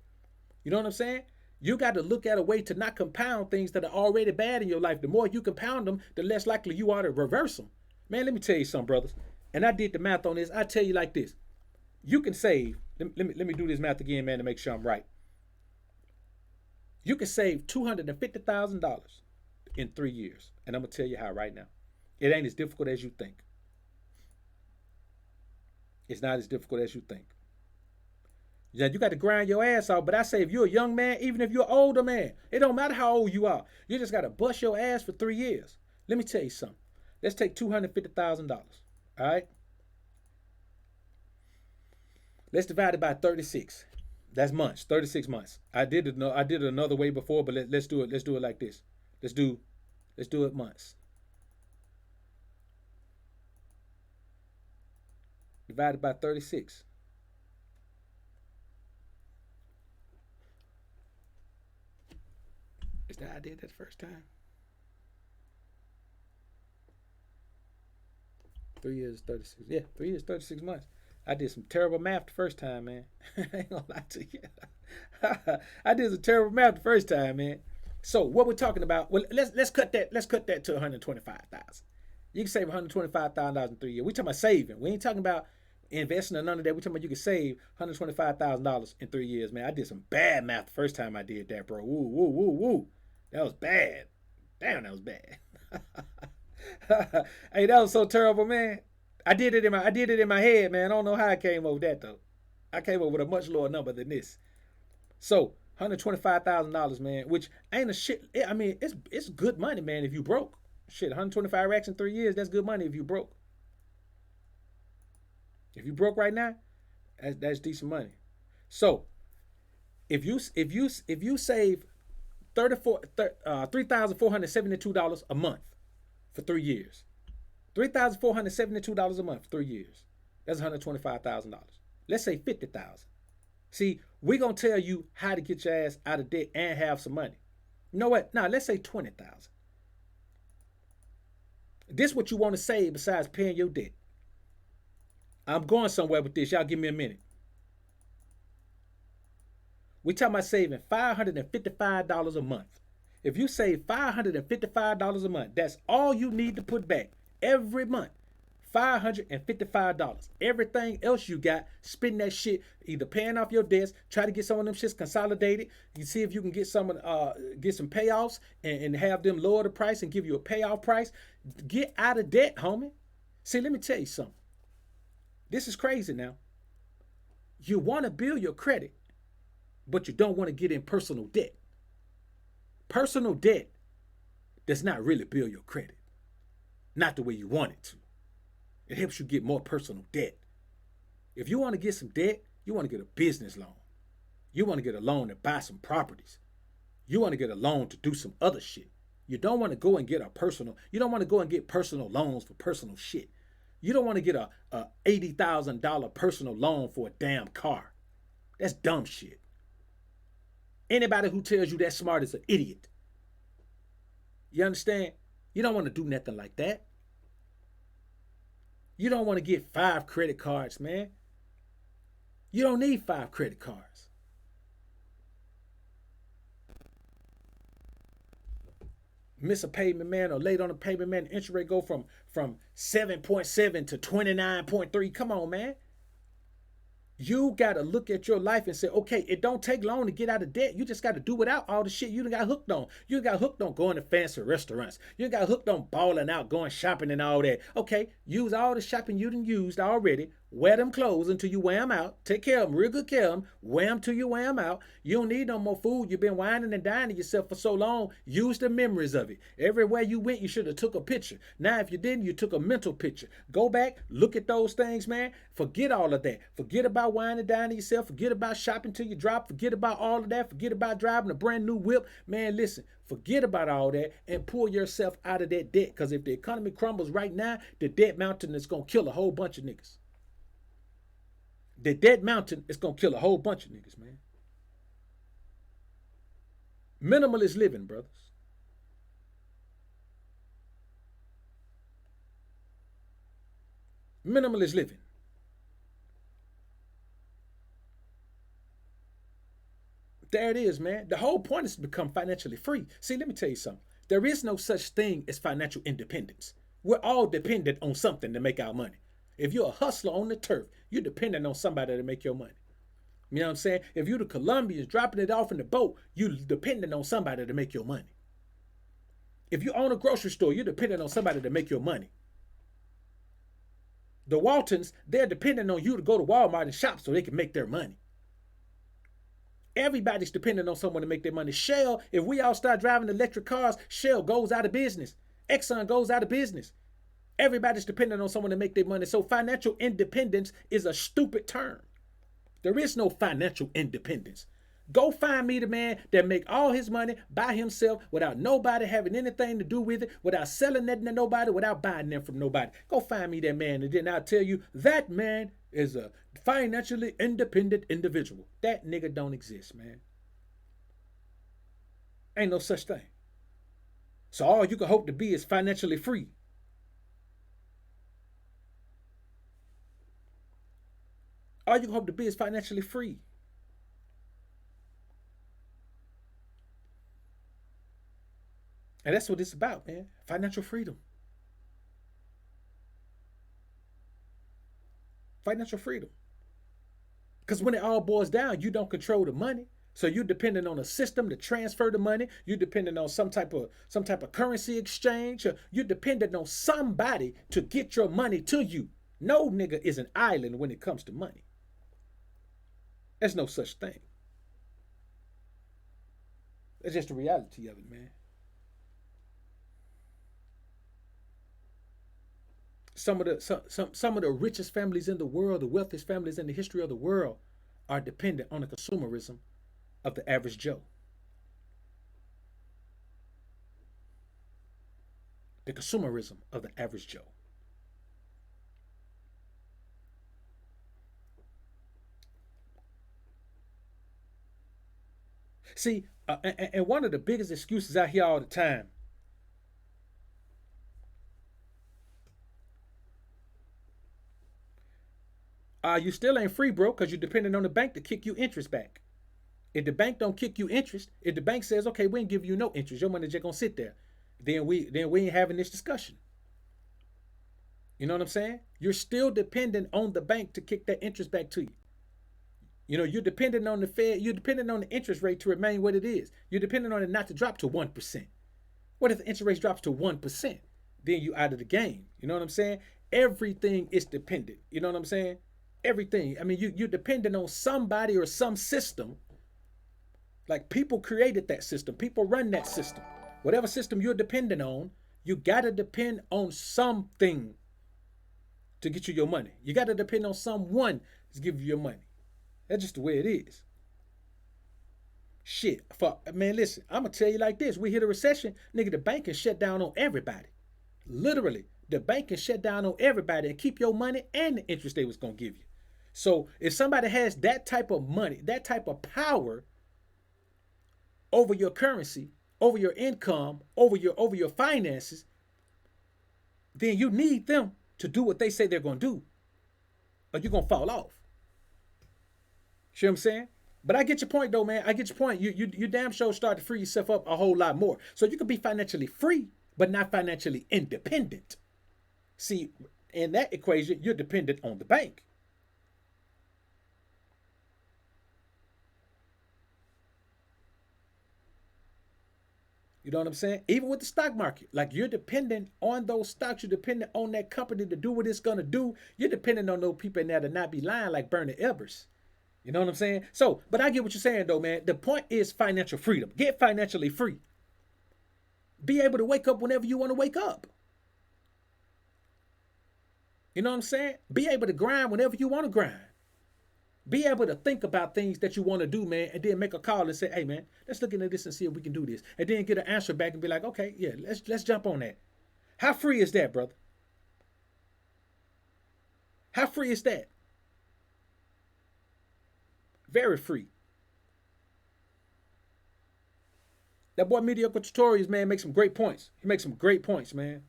You know what I'm saying? You got to look at a way to not compound things that are already bad in your life. The more you compound them, the less likely you are to reverse them. Man, let me tell you something, brothers. And I did the math on this. I tell you like this. You can save, let me do this math again, man, to make sure I'm right. You can save $250,000 in 3 years. And I'm going to tell you how right now. It ain't as difficult as you think. It's not as difficult as you think. Yeah, you got to grind your ass off. But I say if you're a young man, even if you're an older man, it don't matter how old you are. You just got to bust your ass for 3 years. Let me tell you something. Let's take $250,000. All right? Let's divide it by 36. That's months. 36 months. I did it another way before, but let's do it. Let's do it like this. Let's do it months. Divided by 36. Is that I did that the first time? 3 years, 36. Yeah, 3 years, 36 months. I did some terrible math the first time, man. I ain't gonna lie to you. I did some terrible math the first time, man. So what we're talking about? Well, let's cut that. Let's cut that to 125,000. You can save $125,000 in 3 years. We talking about saving. We ain't talking about investing or none of that. We talking about you can save $125,000 in 3 years, man. I did some bad math the first time I did that, bro. Woo, woo, woo, woo. That was bad. Damn, that was bad. Hey, that was so terrible, man. I did it in my head, man. I don't know how I came over that though. I came up with a much lower number than this. So $125,000, man, which ain't a shit. I mean, it's good money, man. If you broke, shit, 125 racks in 3 years, that's good money. If you broke, if you broke right now, that's decent money. So if you save 3,472 dollars a month for 3 years, $3,472 a month for 3 years, that's $125,000. Let's say 50,000. See, we're gonna tell you how to get your ass out of debt and have some money. You know what? Now let's say 20,000. This is what you want to save besides paying your debt. I'm going somewhere with this. Y'all give me a minute. We talking about saving $555 a month. If you save $555 a month, that's all you need to put back every month. $555. Everything else you got, spend that shit either paying off your debts, try to get some of them shits consolidated. You see if you can get some payoffs and have them lower the price and give you a payoff price. Get out of debt, homie. See, let me tell you something. This is crazy now. You want to build your credit, but you don't want to get in personal debt. Personal debt does not really build your credit. Not the way you want it to. It helps you get more personal debt. If you want to get some debt, you want to get a business loan. You want to get a loan to buy some properties. You want to get a loan to do some other shit. You don't want to go and get you don't want to go and get personal loans for personal shit. You don't want to get a $80,000 personal loan for a damn car. That's dumb shit. Anybody who tells you that's smart is an idiot. You understand? You don't want to do nothing like that. You don't want to get 5 credit cards, man. You don't need 5 credit cards. Miss a payment, man, or late on a payment, man, the interest rate go from 7.7 to 29.3. Come on, man. You got to look at your life and say, okay, it don't take long to get out of debt. You just got to do without all the shit you done got hooked on. You got hooked on going to fancy restaurants. You got hooked on balling out, going shopping and all that. Okay, use all the shopping you done used already. Wear them clothes until you wear them out. Take care of them, real good care of them. Wear them till you wear them out. You don't need no more food. You've been whining and dining yourself for so long. Use the memories of it. Everywhere you went, you should have took a picture. Now, if you didn't, you took a mental picture. Go back, look at those things, man. Forget all of that. Forget about whining and dining yourself. Forget about shopping till you drop. Forget about all of that. Forget about driving a brand new whip. Man, listen, forget about all that and pull yourself out of that debt. Because if the economy crumbles right now, the debt mountain is going to kill a whole bunch of niggas. The debt mountain is going to kill a whole bunch of niggas, man. Minimalist living, brothers. Minimalist living. There it is, man. The whole point is to become financially free. See, let me tell you something. There is no such thing as financial independence. We're all dependent on something to make our money. If you're a hustler on the turf, you're dependent on somebody to make your money. You know what I'm saying? If you're the Colombians dropping it off in the boat, you're dependent on somebody to make your money. If you own a grocery store, you're dependent on somebody to make your money. The Waltons, they're dependent on you to go to Walmart and shop so they can make their money. Everybody's dependent on someone to make their money. Shell, if we all start driving electric cars, Shell goes out of business. Exxon goes out of business. Everybody's dependent on someone to make their money. So financial independence is a stupid term. There is no financial independence. Go find me the man that make all his money by himself without nobody having anything to do with it, without selling nothing to nobody, without buying them from nobody. Go find me that man, and then I'll tell you that man is a financially independent individual. That nigga don't exist, man. Ain't no such thing. So all you can hope to be is financially free. All you can hope to be is financially free. And that's what it's about, man. Financial freedom. Financial freedom. Because when it all boils down, you don't control the money. So you're dependent on a system to transfer the money. You're dependent on some type of currency exchange. You're dependent on somebody to get your money to you. No nigga is an island when it comes to money. There's no such thing. That's just the reality of it, man. Some of the richest families in the world, the wealthiest families in the history of the world, are dependent on the consumerism of the average Joe. The consumerism of the average Joe. See, and one of the biggest excuses I hear all the time, you still ain't free, bro, because you're dependent on the bank to kick you interest back. If the bank don't kick you interest, if the bank says, okay, we ain't give you no interest, your money just gonna sit there, then we ain't having this discussion. You know what I'm saying? You're still dependent on the bank to kick that interest back to you. You know, you're dependent on the Fed, you're dependent on the interest rate to remain what it is. You're dependent on it not to drop to 1%. What if the interest rate drops to 1%? Then you out of the game. You know what I'm saying? Everything is dependent. You know what I'm saying? Everything. I mean, you're dependent on somebody or some system. Like, people created that system. People run that system. Whatever system you're dependent on, you gotta depend on something to get you your money. You gotta depend on someone to give you your money. That's just the way it is. Shit, man, listen, I'm gonna tell you like this: we hit a recession, nigga. The bank can shut down on everybody. Literally, the bank can shut down on everybody and keep your money and the interest they was gonna give you. So if somebody has that type of money, that type of power over your currency, over your income, over your finances, then you need them to do what they say they're gonna do, or you're gonna fall off. See what I'm saying? But I get your point though, man. I get your point. You damn sure start to free yourself up a whole lot more. So you can be financially free, but not financially independent. See, in that equation, you're dependent on the bank. You know what I'm saying? Even with the stock market, like, you're dependent on those stocks. You're dependent on that company to do what it's gonna do. You're dependent on those people in there to not be lying, like Bernie Ebbers. You know what I'm saying? So, but I get what you're saying though, man. The point is financial freedom. Get financially free. Be able to wake up whenever you want to wake up. You know what I'm saying? Be able to grind whenever you want to grind. Be able to think about things that you want to do, man, and then make a call and say, hey, man, let's look into this and see if we can do this. And then get an answer back and be like, okay, yeah, let's jump on that. How free is that, brother? How free is that? Very free. That boy Mediocre Tutorials, man, makes some great points. He makes some great points, man.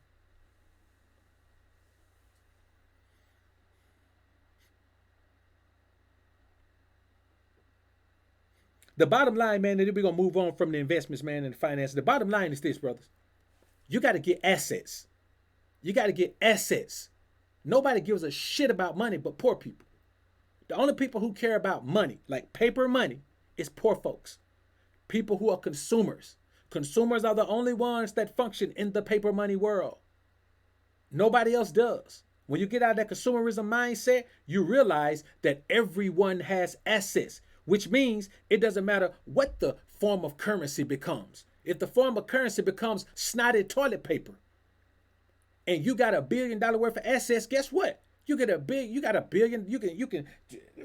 The bottom line, man, and then we're gonna move on from the investments, man, and the finance. The bottom line is this, brothers. You got to get assets. You got to get assets. Nobody gives a shit about money but poor people. The only people who care about money, like paper money, is poor folks. People who are consumers. Consumers are the only ones that function in the paper money world. Nobody else does. When you get out of that consumerism mindset, you realize that everyone has assets, which means it doesn't matter what the form of currency becomes. If the form of currency becomes snotty toilet paper and you got $1 billion worth of assets, guess what? You got a billion, you can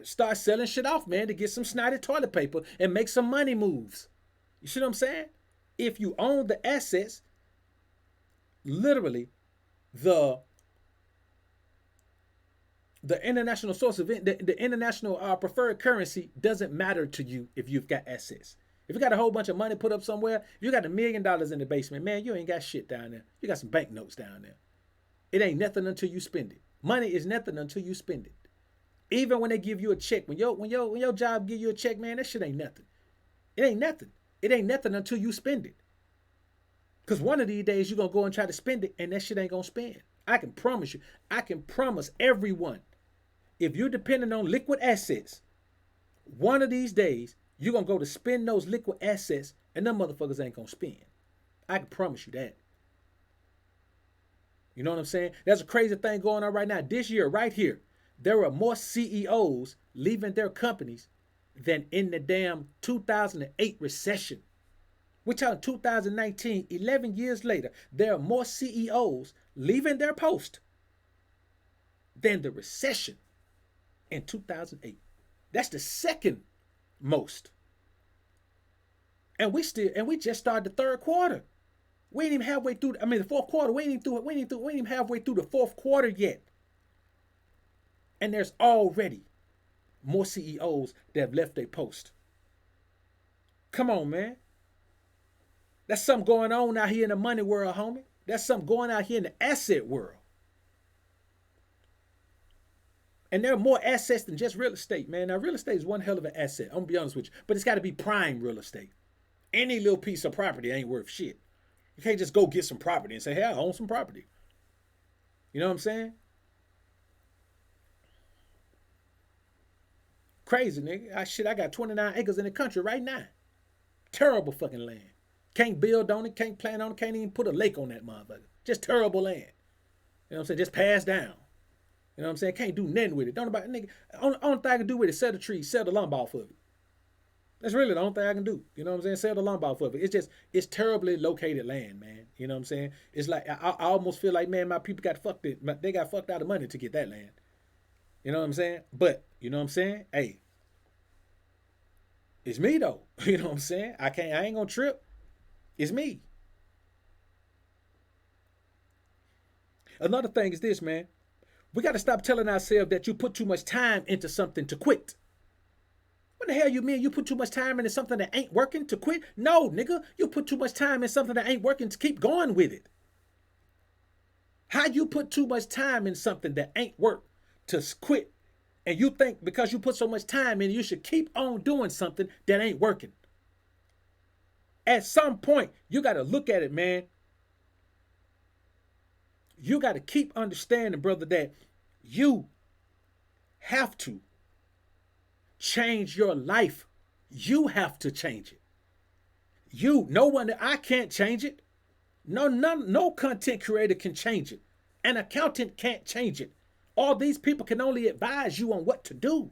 start selling shit off, man, to get some snotty toilet paper and make some money moves. You see what I'm saying? If you own the assets, literally, the international source of it, the international preferred currency doesn't matter to you if you've got assets. If you got a whole bunch of money put up somewhere, if you got $1 million in the basement, man, you ain't got shit down there. You got some banknotes down there. It ain't nothing until you spend it. Money is nothing until you spend it. Even when they give you a check, when your job give you a check, man, that shit ain't nothing. It ain't nothing. It ain't nothing until you spend it. Because one of these days you're gonna go and try to spend it, and that shit ain't gonna spend. I can promise you. I can promise everyone. If you're dependent on liquid assets, one of these days you're gonna go to spend those liquid assets, and them motherfuckers ain't gonna spend. I can promise you that. You know what I'm saying? There's a crazy thing going on right now. This year, right here, there are more CEOs leaving their companies than in the damn 2008 recession. We're talking 2019, 11 years later. There are more CEOs leaving their post than the recession in 2008. That's the second most. And we just started the third quarter. We ain't even halfway through. I mean, the fourth quarter. We ain't even halfway through the fourth quarter yet. And there's already more CEOs that have left their post. Come on, man. That's something going on out here in the money world, homie. That's something going out here in the asset world. And there are more assets than just real estate, man. Now, real estate is one hell of an asset. I'm gonna be honest with you, but it's got to be prime real estate. Any little piece of property ain't worth shit. You can't just go get some property and say, hey, I own some property. You know what I'm saying? Crazy, nigga. I got 29 acres in the country right now. Terrible fucking land. Can't build on it, can't plant on it, can't even put a lake on that motherfucker. Just terrible land. You know what I'm saying? Just passed down. You know what I'm saying? Can't do nothing with it. Don't nobody, nigga. Only thing I can do with it is sell the trees, sell the lumber off of it. That's really the only thing I can do. You know what I'm saying? Sell the lumber off of it. It's terribly located land, man. You know what I'm saying? It's like, I almost feel like, man, my people got fucked it. They got fucked out of money to get that land. You know what I'm saying? But, you know what I'm saying? Hey, it's me though. You know what I'm saying? I ain't gonna trip. It's me. Another thing is this, man. We got to stop telling ourselves that you put too much time into something to quit. What the hell you mean? You put too much time into something that ain't working to quit? No, nigga. You put too much time in something that ain't working to keep going with it. How you put too much time in something that ain't work to quit, and you think because you put so much time in, you should keep on doing something that ain't working? At some point, you got to look at it, man. You got to keep understanding, brother, that you have to change your life. You have to change it. No one, I can't change it. No content creator can change it. An accountant can't change it. All these people can only advise you on what to do.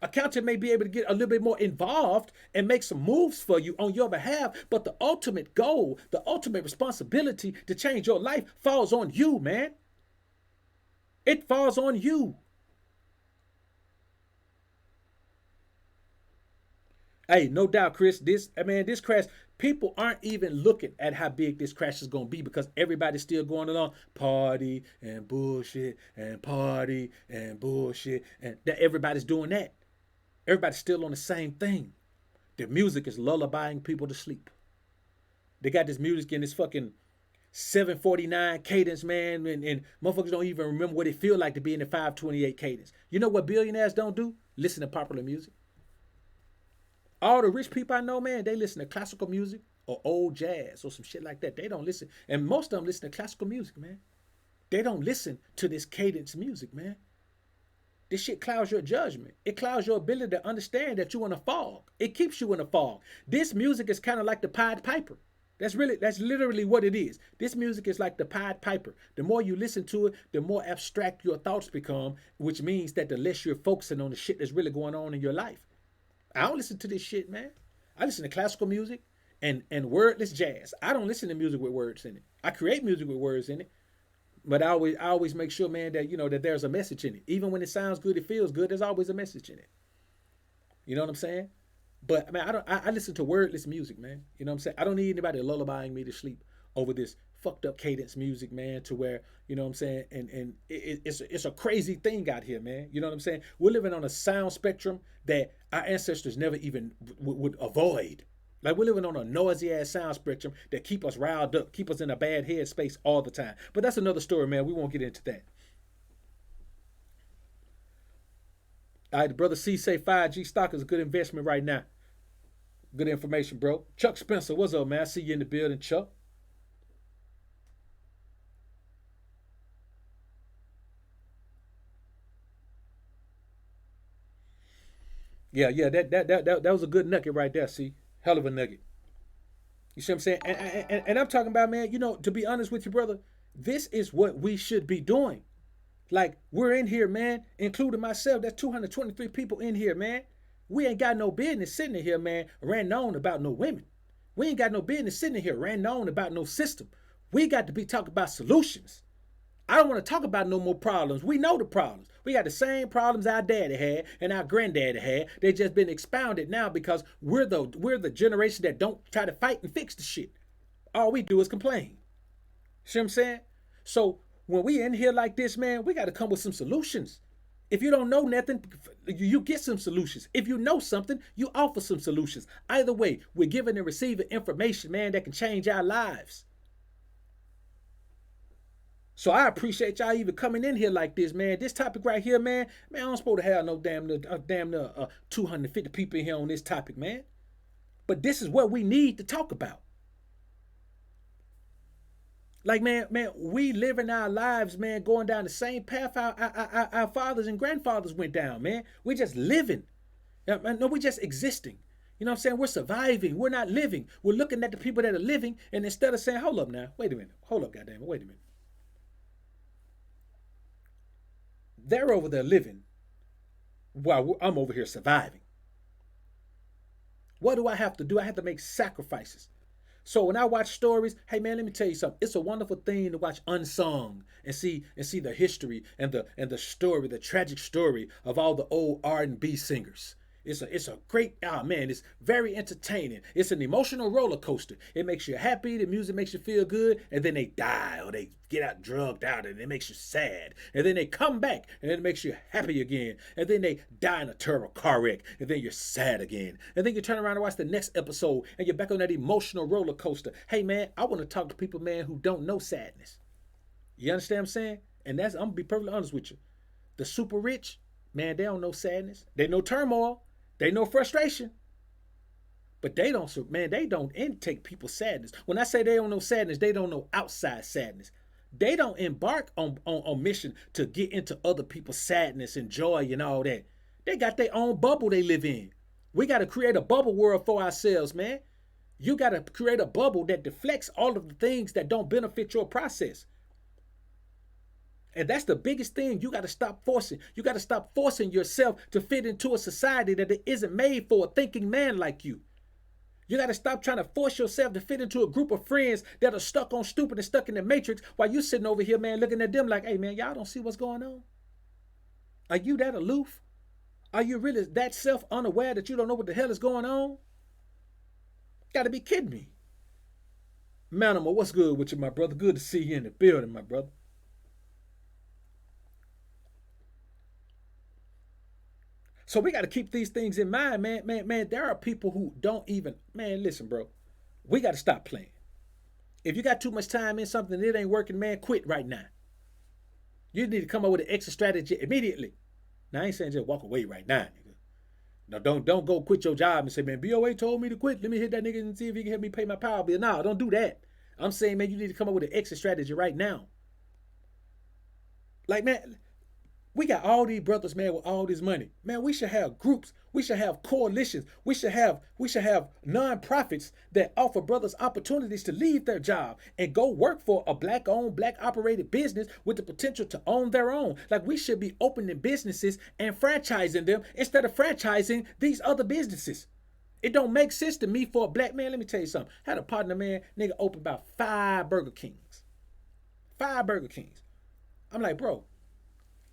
Accountant may be able to get a little bit more involved and make some moves for you on your behalf, but the ultimate goal, the ultimate responsibility to change your life falls on you, man. It falls on you. Hey, no doubt, Chris, this crash, people aren't even looking at how big this crash is going to be because everybody's still going along party and bullshit and party and bullshit, and that everybody's doing that. Everybody's still on the same thing. The music is lullabying people to sleep. They got this music in this fucking 749 cadence, man, and motherfuckers don't even remember what it feel like to be in the 528 cadence. You know what billionaires don't do? Listen to popular music. All the rich people I know, man, they listen to classical music or old jazz or some shit like that. They don't listen. And most of them listen to classical music, man. They don't listen to this cadence music, man. This shit clouds your judgment. It clouds your ability to understand that you're in a fog. It keeps you in a fog. This music is kind of like the Pied Piper. That's literally what it is. This music is like the Pied Piper. The more you listen to it, the more abstract your thoughts become, which means that the less you're focusing on the shit that's really going on in your life. I don't listen to this shit, man. I listen to classical music and wordless jazz. I don't listen to music with words in it. I create music with words in it. But I always make sure, man, that that there's a message in it. Even when it sounds good, it feels good, there's always a message in it. You know what I'm saying? But man, I listen to wordless music, man. You know what I'm saying? I don't need anybody lullabying me to sleep over this fucked up cadence music, man, to where, you know what I'm saying? And it's a crazy thing out here, man. You know what I'm saying? We're living on a sound spectrum that our ancestors never even would avoid. Like, we're living on a noisy ass sound spectrum that keep us riled up, keep us in a bad head space all the time. But that's another story, man. We won't get into that. All right, the brother C say 5G stock is a good investment right now. Good information, bro. Chuck Spencer, what's up, man? I see you in the building, Chuck. Yeah, that was a good nugget right there, see? Hell of a nugget. You see what I'm saying? And I'm talking about, man, to be honest with you, brother, this is what we should be doing. Like, we're in here, man, including myself. That's 223 people in here, man. We ain't got no business sitting in here, man, ranting on about no women. We ain't got no business sitting in here ranting on about no system. We got to be talking about solutions. I don't want to talk about no more problems. We know the problems. We got the same problems our daddy had and our granddaddy had. They just been expounded now because we're the generation that don't try to fight and fix the shit. All we do is complain. See what I'm saying? So when we in here like this, man, we got to come with some solutions. If you don't know nothing, you get some solutions. If you know something, you offer some solutions. Either way, we're giving and receiving information, man, that can change our lives. So I appreciate y'all even coming in here like this, man. This topic right here, man, I don't supposed to have no damn 250 people in here on this topic, man. But this is what we need to talk about. Like, man, we living our lives, man, going down the same path our fathers and grandfathers went down, man. We just living. No, we just existing. You know what I'm saying? We're surviving. We're not living. We're looking at the people that are living, and instead of saying, hold up now, wait a minute. Hold up, goddamn it, wait a minute. They're over there living while I'm over here surviving. What do I have to do? I have to make sacrifices. So when I watch stories, hey man, let me tell you something. It's a wonderful thing to watch unsung and see the history and the story, the tragic story of all the old R&B singers. It's a great, man, it's very entertaining. It's an emotional roller coaster. It makes you happy, the music makes you feel good, and then they die or they get out drugged out and it makes you sad. And then they come back and it makes you happy again. And then they die in a terrible car wreck and then you're sad again. And then you turn around and watch the next episode and you're back on that emotional roller coaster. Hey man, I want to talk to people, man, who don't know sadness. You understand what I'm saying? And I'm gonna be perfectly honest with you. The super rich, man, they don't know sadness. They know turmoil. They know frustration, but they don't intake people's sadness. When I say they don't know sadness, they don't know outside sadness. They don't embark on mission to get into other people's sadness and joy and all that. They got their own bubble they live in. We got to create a bubble world for ourselves, man. You got to create a bubble that deflects all of the things that don't benefit your process. And that's the biggest thing you got to stop forcing. You got to stop forcing yourself to fit into a society that it isn't made for a thinking man like you. You got to stop trying to force yourself to fit into a group of friends that are stuck on stupid and stuck in the matrix while you sitting over here, man, looking at them like, hey, man, y'all don't see what's going on? Are you that aloof? Are you really that self-unaware that you don't know what the hell is going on? Got to be kidding me. Manimal, what's good with you, my brother? Good to see you in the building, my brother. So we got to keep these things in mind, man. Man, there are people who don't even, man, listen, bro. We got to stop playing. If you got too much time in something that ain't working, man, quit right now. You need to come up with an exit strategy immediately. Now, I ain't saying just walk away right now, nigga. No, don't go quit your job and say, man, BoA told me to quit. Let me hit that nigga and see if he can help me pay my power bill. No, don't do that. I'm saying, man, you need to come up with an exit strategy right now. Like, man, we got all these brothers, man, with all this money. Man, we should have groups. We should have coalitions. We should have non-profits that offer brothers opportunities to leave their job and go work for a black-owned, black-operated business with the potential to own their own. Like, we should be opening businesses and franchising them instead of franchising these other businesses. It don't make sense to me for a black man. Let me tell you something. I had a partner, man, nigga opened about 5 Burger Kings. 5 Burger Kings. I'm like, bro,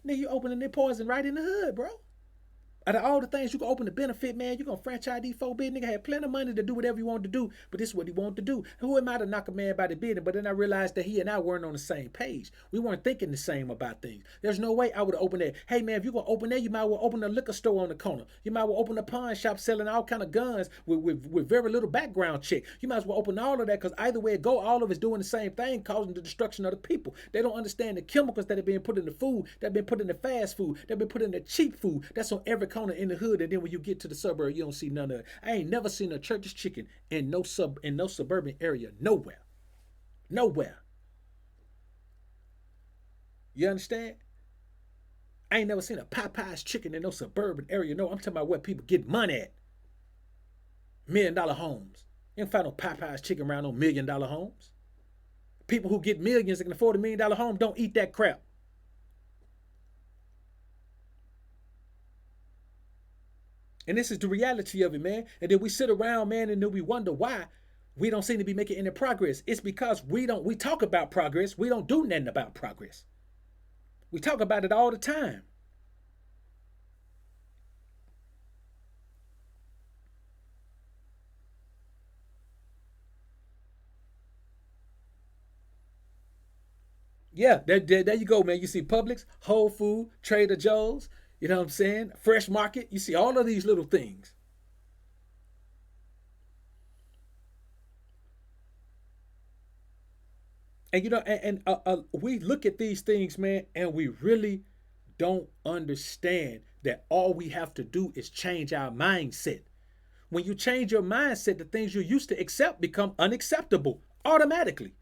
nigga, you opening their poison right in the hood, bro. Out of all the things you can open to benefit, man, you gonna franchise these 4 big nigga had plenty of money to do whatever he wanted to do, but this is what he wanted to do. Who am I to knock a man by the business? But then I realized that he and I weren't on the same page. We weren't thinking the same about things. There's no way I would have opened that. Hey man, if you're gonna open that, you might well open a liquor store on the corner. You might well open a pawn shop selling all kind of guns with very little background check. You might as well open all of that, because either way it go, all of it's doing the same thing, causing the destruction of the people. They don't understand the chemicals that are being put in the food, that have been put in the fast food, that have been put in the cheap food that's on every corner in the hood. And then when you get to the suburb, you don't see none of it. I ain't never seen a church's chicken in no suburban area. Nowhere. You understand? I ain't never seen a Popeye's chicken in no suburban area. No, I'm talking about where people get money at. $1 million homes. You don't find no Popeye's chicken around no $1 million homes. People who get millions and can afford $1 million home don't eat that crap. And this is the reality of it, man. And then we sit around, man, and then we wonder why we don't seem to be making any progress. It's because we talk about progress. We don't do nothing about progress. We talk about it all the time. Yeah, there you go, man. You see Publix, Whole Food, Trader Joe's, you know what I'm saying? Fresh Market. You see all of these little things. And we look at these things, man, and we really don't understand that all we have to do is change our mindset. When you change your mindset, the things you used to accept become unacceptable automatically.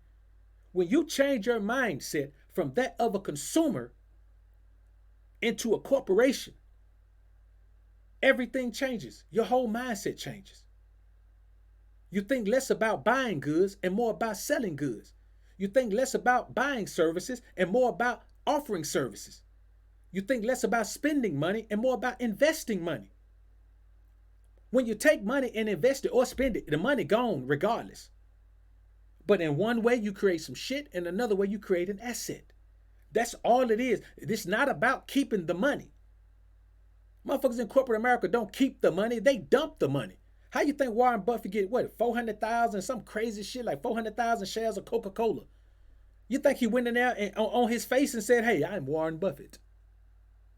When you change your mindset from that of a consumer into a corporation, everything changes. Your whole mindset changes. You think less about buying goods and more about selling goods. You think less about buying services and more about offering services. You think less about spending money and more about investing money. When you take money and invest it or spend it, the money gone regardless. But in one way, you create some shit, and another way, you create an asset. That's all it is. It's not about keeping the money. Motherfuckers in corporate America don't keep the money, they dump the money. How you think Warren Buffett get what, 400,000, some crazy shit like 400,000 shares of Coca-Cola? You think he went in there and on his face and said, "Hey, I'm Warren Buffett.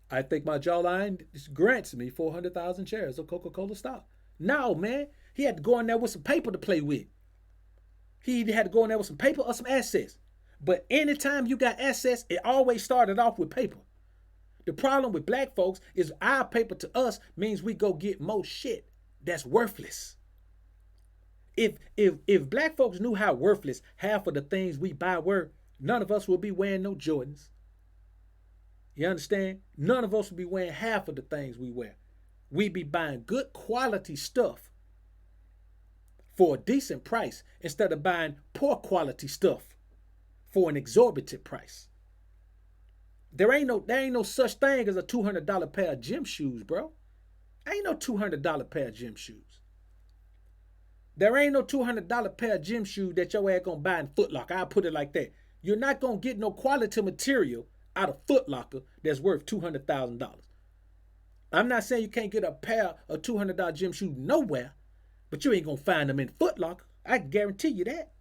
I think my jawline grants me 400,000 shares of Coca-Cola stock." No, man. He had to go in there with some paper to play with. He had to go in there with some paper or some assets. But anytime you got assets, it always started off with paper. The problem with black folks is our paper to us means we go get more shit that's worthless. If black folks knew how worthless half of the things we buy were, none of us would be wearing no Jordans. You understand? None of us would be wearing half of the things we wear. We'd be buying good quality stuff for a decent price instead of buying poor quality stuff for an exorbitant price. There ain't no such thing as a $200 pair of gym shoes, bro. Ain't no $200 pair of gym shoes. There ain't no $200 pair of gym shoes that your ass gonna buy in Foot Locker. I'll put it like that. You're not gonna get no quality material out of Foot Locker that's worth $200,000. I'm not saying you can't get a pair of $200 gym shoes nowhere, but you ain't gonna find them in Foot Locker. I can guarantee you that.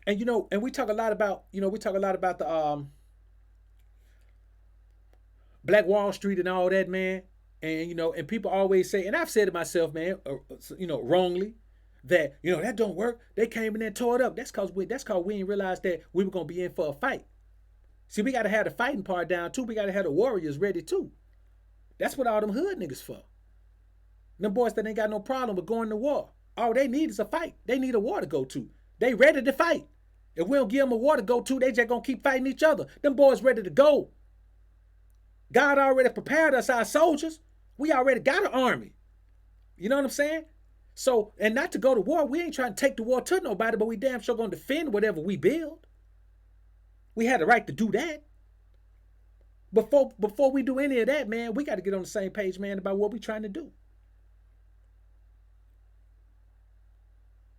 And and we talk a lot about, the Black Wall Street and all that, man. And and people always say, and I've said it myself, man, wrongly, that that don't work. They came in there and tore it up. That's cause we didn't realize that we were gonna be in for a fight. See, we gotta have the fighting part down too. We gotta have the warriors ready too. That's what all them hood niggas for. Them boys that ain't got no problem with going to war. All they need is a fight. They need a war to go to. They ready to fight. If we don't give them a war to go to, they just gonna keep fighting each other. Them boys ready to go. God already prepared us, our soldiers. We already got an army. You know what I'm saying? So, and not to go to war, we ain't trying to take the war to nobody, but we damn sure gonna defend whatever we build. We had the right to do that. Before we do any of that, man, we got to get on the same page, man, about what we trying to do.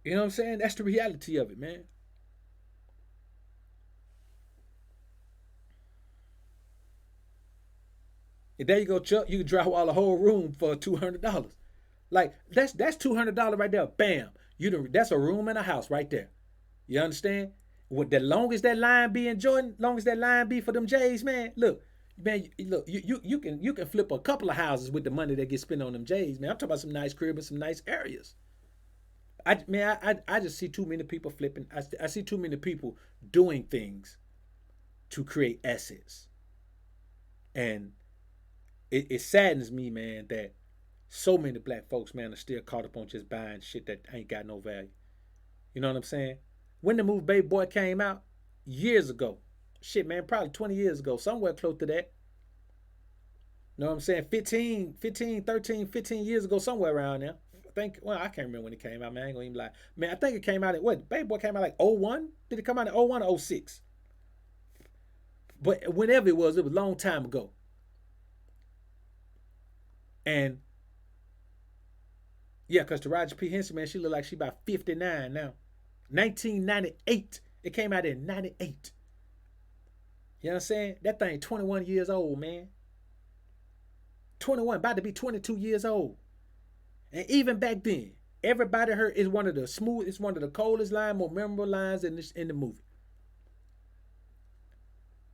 You know what I'm saying? That's the reality of it, man. And there you go, Chuck. You can drywall a whole room for $200. Like that's $200 right there. Bam. That's a room in a house right there. You understand? With the longest that line be in Jordan, long as that line be for them J's, man. Look, man, look, you can flip a couple of houses with the money that gets spent on them J's, man. I'm talking about some nice crib and some nice areas. I just see too many people flipping. I see too many people doing things to create assets, and it saddens me, man, that so many black folks, man, are still caught up on just buying shit that ain't got no value. You know what I'm saying? When the movie Baby Boy came out years ago, shit, man, probably 20 years ago, somewhere close to that. You know what I'm saying? 15 years ago, somewhere around there. I can't remember when it came out, man. I ain't gonna even lie. Man, I think it came out at what? Baby Boy came out like '01? Did it come out in '01 or '06? But whenever it was a long time ago. And yeah, because Taraji P. Henson, man, she look like she about 59 now. 1998. It came out in 98. You know what I'm saying? That thing 21 years old, man. 21, about to be 22 years old. And even back then, everybody heard it's one of the smooth, it's one of the coldest lines, more memorable lines in the movie.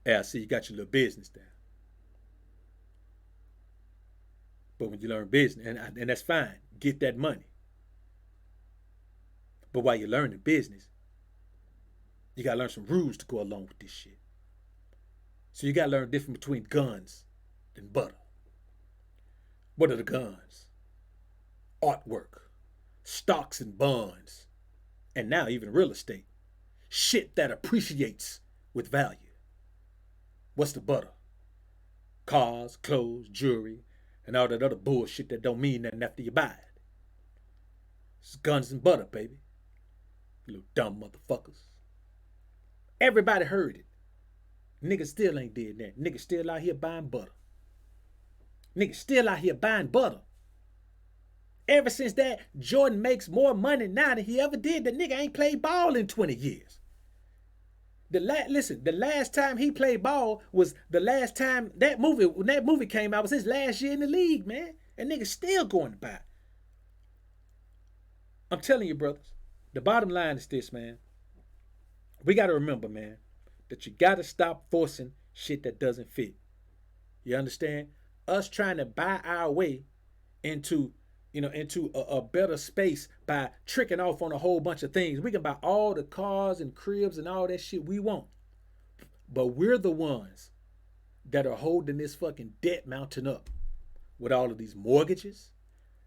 Yeah, I see you got your little business there. But when you learn business, and that's fine, get that money. But while you're learning business, you gotta learn some rules to go along with this shit. So you gotta learn the difference between guns and butter. What are the guns? Artwork, stocks and bonds, and now even real estate. Shit that appreciates with value. What's the butter? Cars, clothes, jewelry, and all that other bullshit that don't mean nothing after you buy it. It's guns and butter, baby. You little dumb motherfuckers. Everybody heard it. Niggas still ain't did that. Niggas still out here buying butter. Niggas still out here buying butter. Ever since that, Jordan makes more money now than he ever did. The nigga ain't played ball in 20 years. Listen, the last time he played ball was the last time when that movie came out was his last year in the league, man. And niggas still going to buy. I'm telling you, brothers, the bottom line is this, man. We got to remember, man, that you got to stop forcing shit that doesn't fit. You understand? Us trying to buy our way into a better space by tricking off on a whole bunch of things. We can buy all the cars and cribs and all that shit we want. But we're the ones that are holding this fucking debt mountain up with all of these mortgages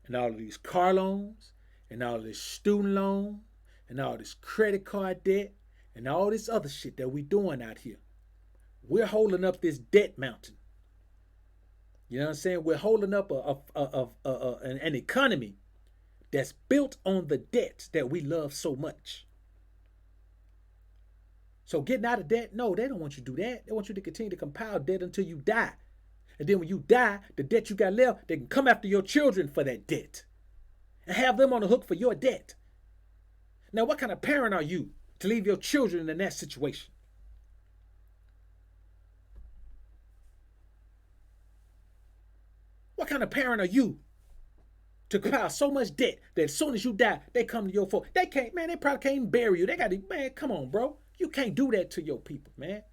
and all of these car loans and all of this student loan and all this credit card debt and all this other shit that we doing out here. We're holding up this debt mountain. You know what I'm saying? We're holding up an economy that's built on the debt that we love so much. So getting out of debt, no, they don't want you to do that. They want you to continue to compile debt until you die. And then when you die, the debt you got left, they can come after your children for that debt and have them on the hook for your debt. Now, what kind of parent are you to leave your children in that situation? What kind of parent are you to compile so much debt that as soon as you die, they come to your folk? They can't, man, they probably can't even bury you. They got to, man, come on, bro. You can't do that to your people, man.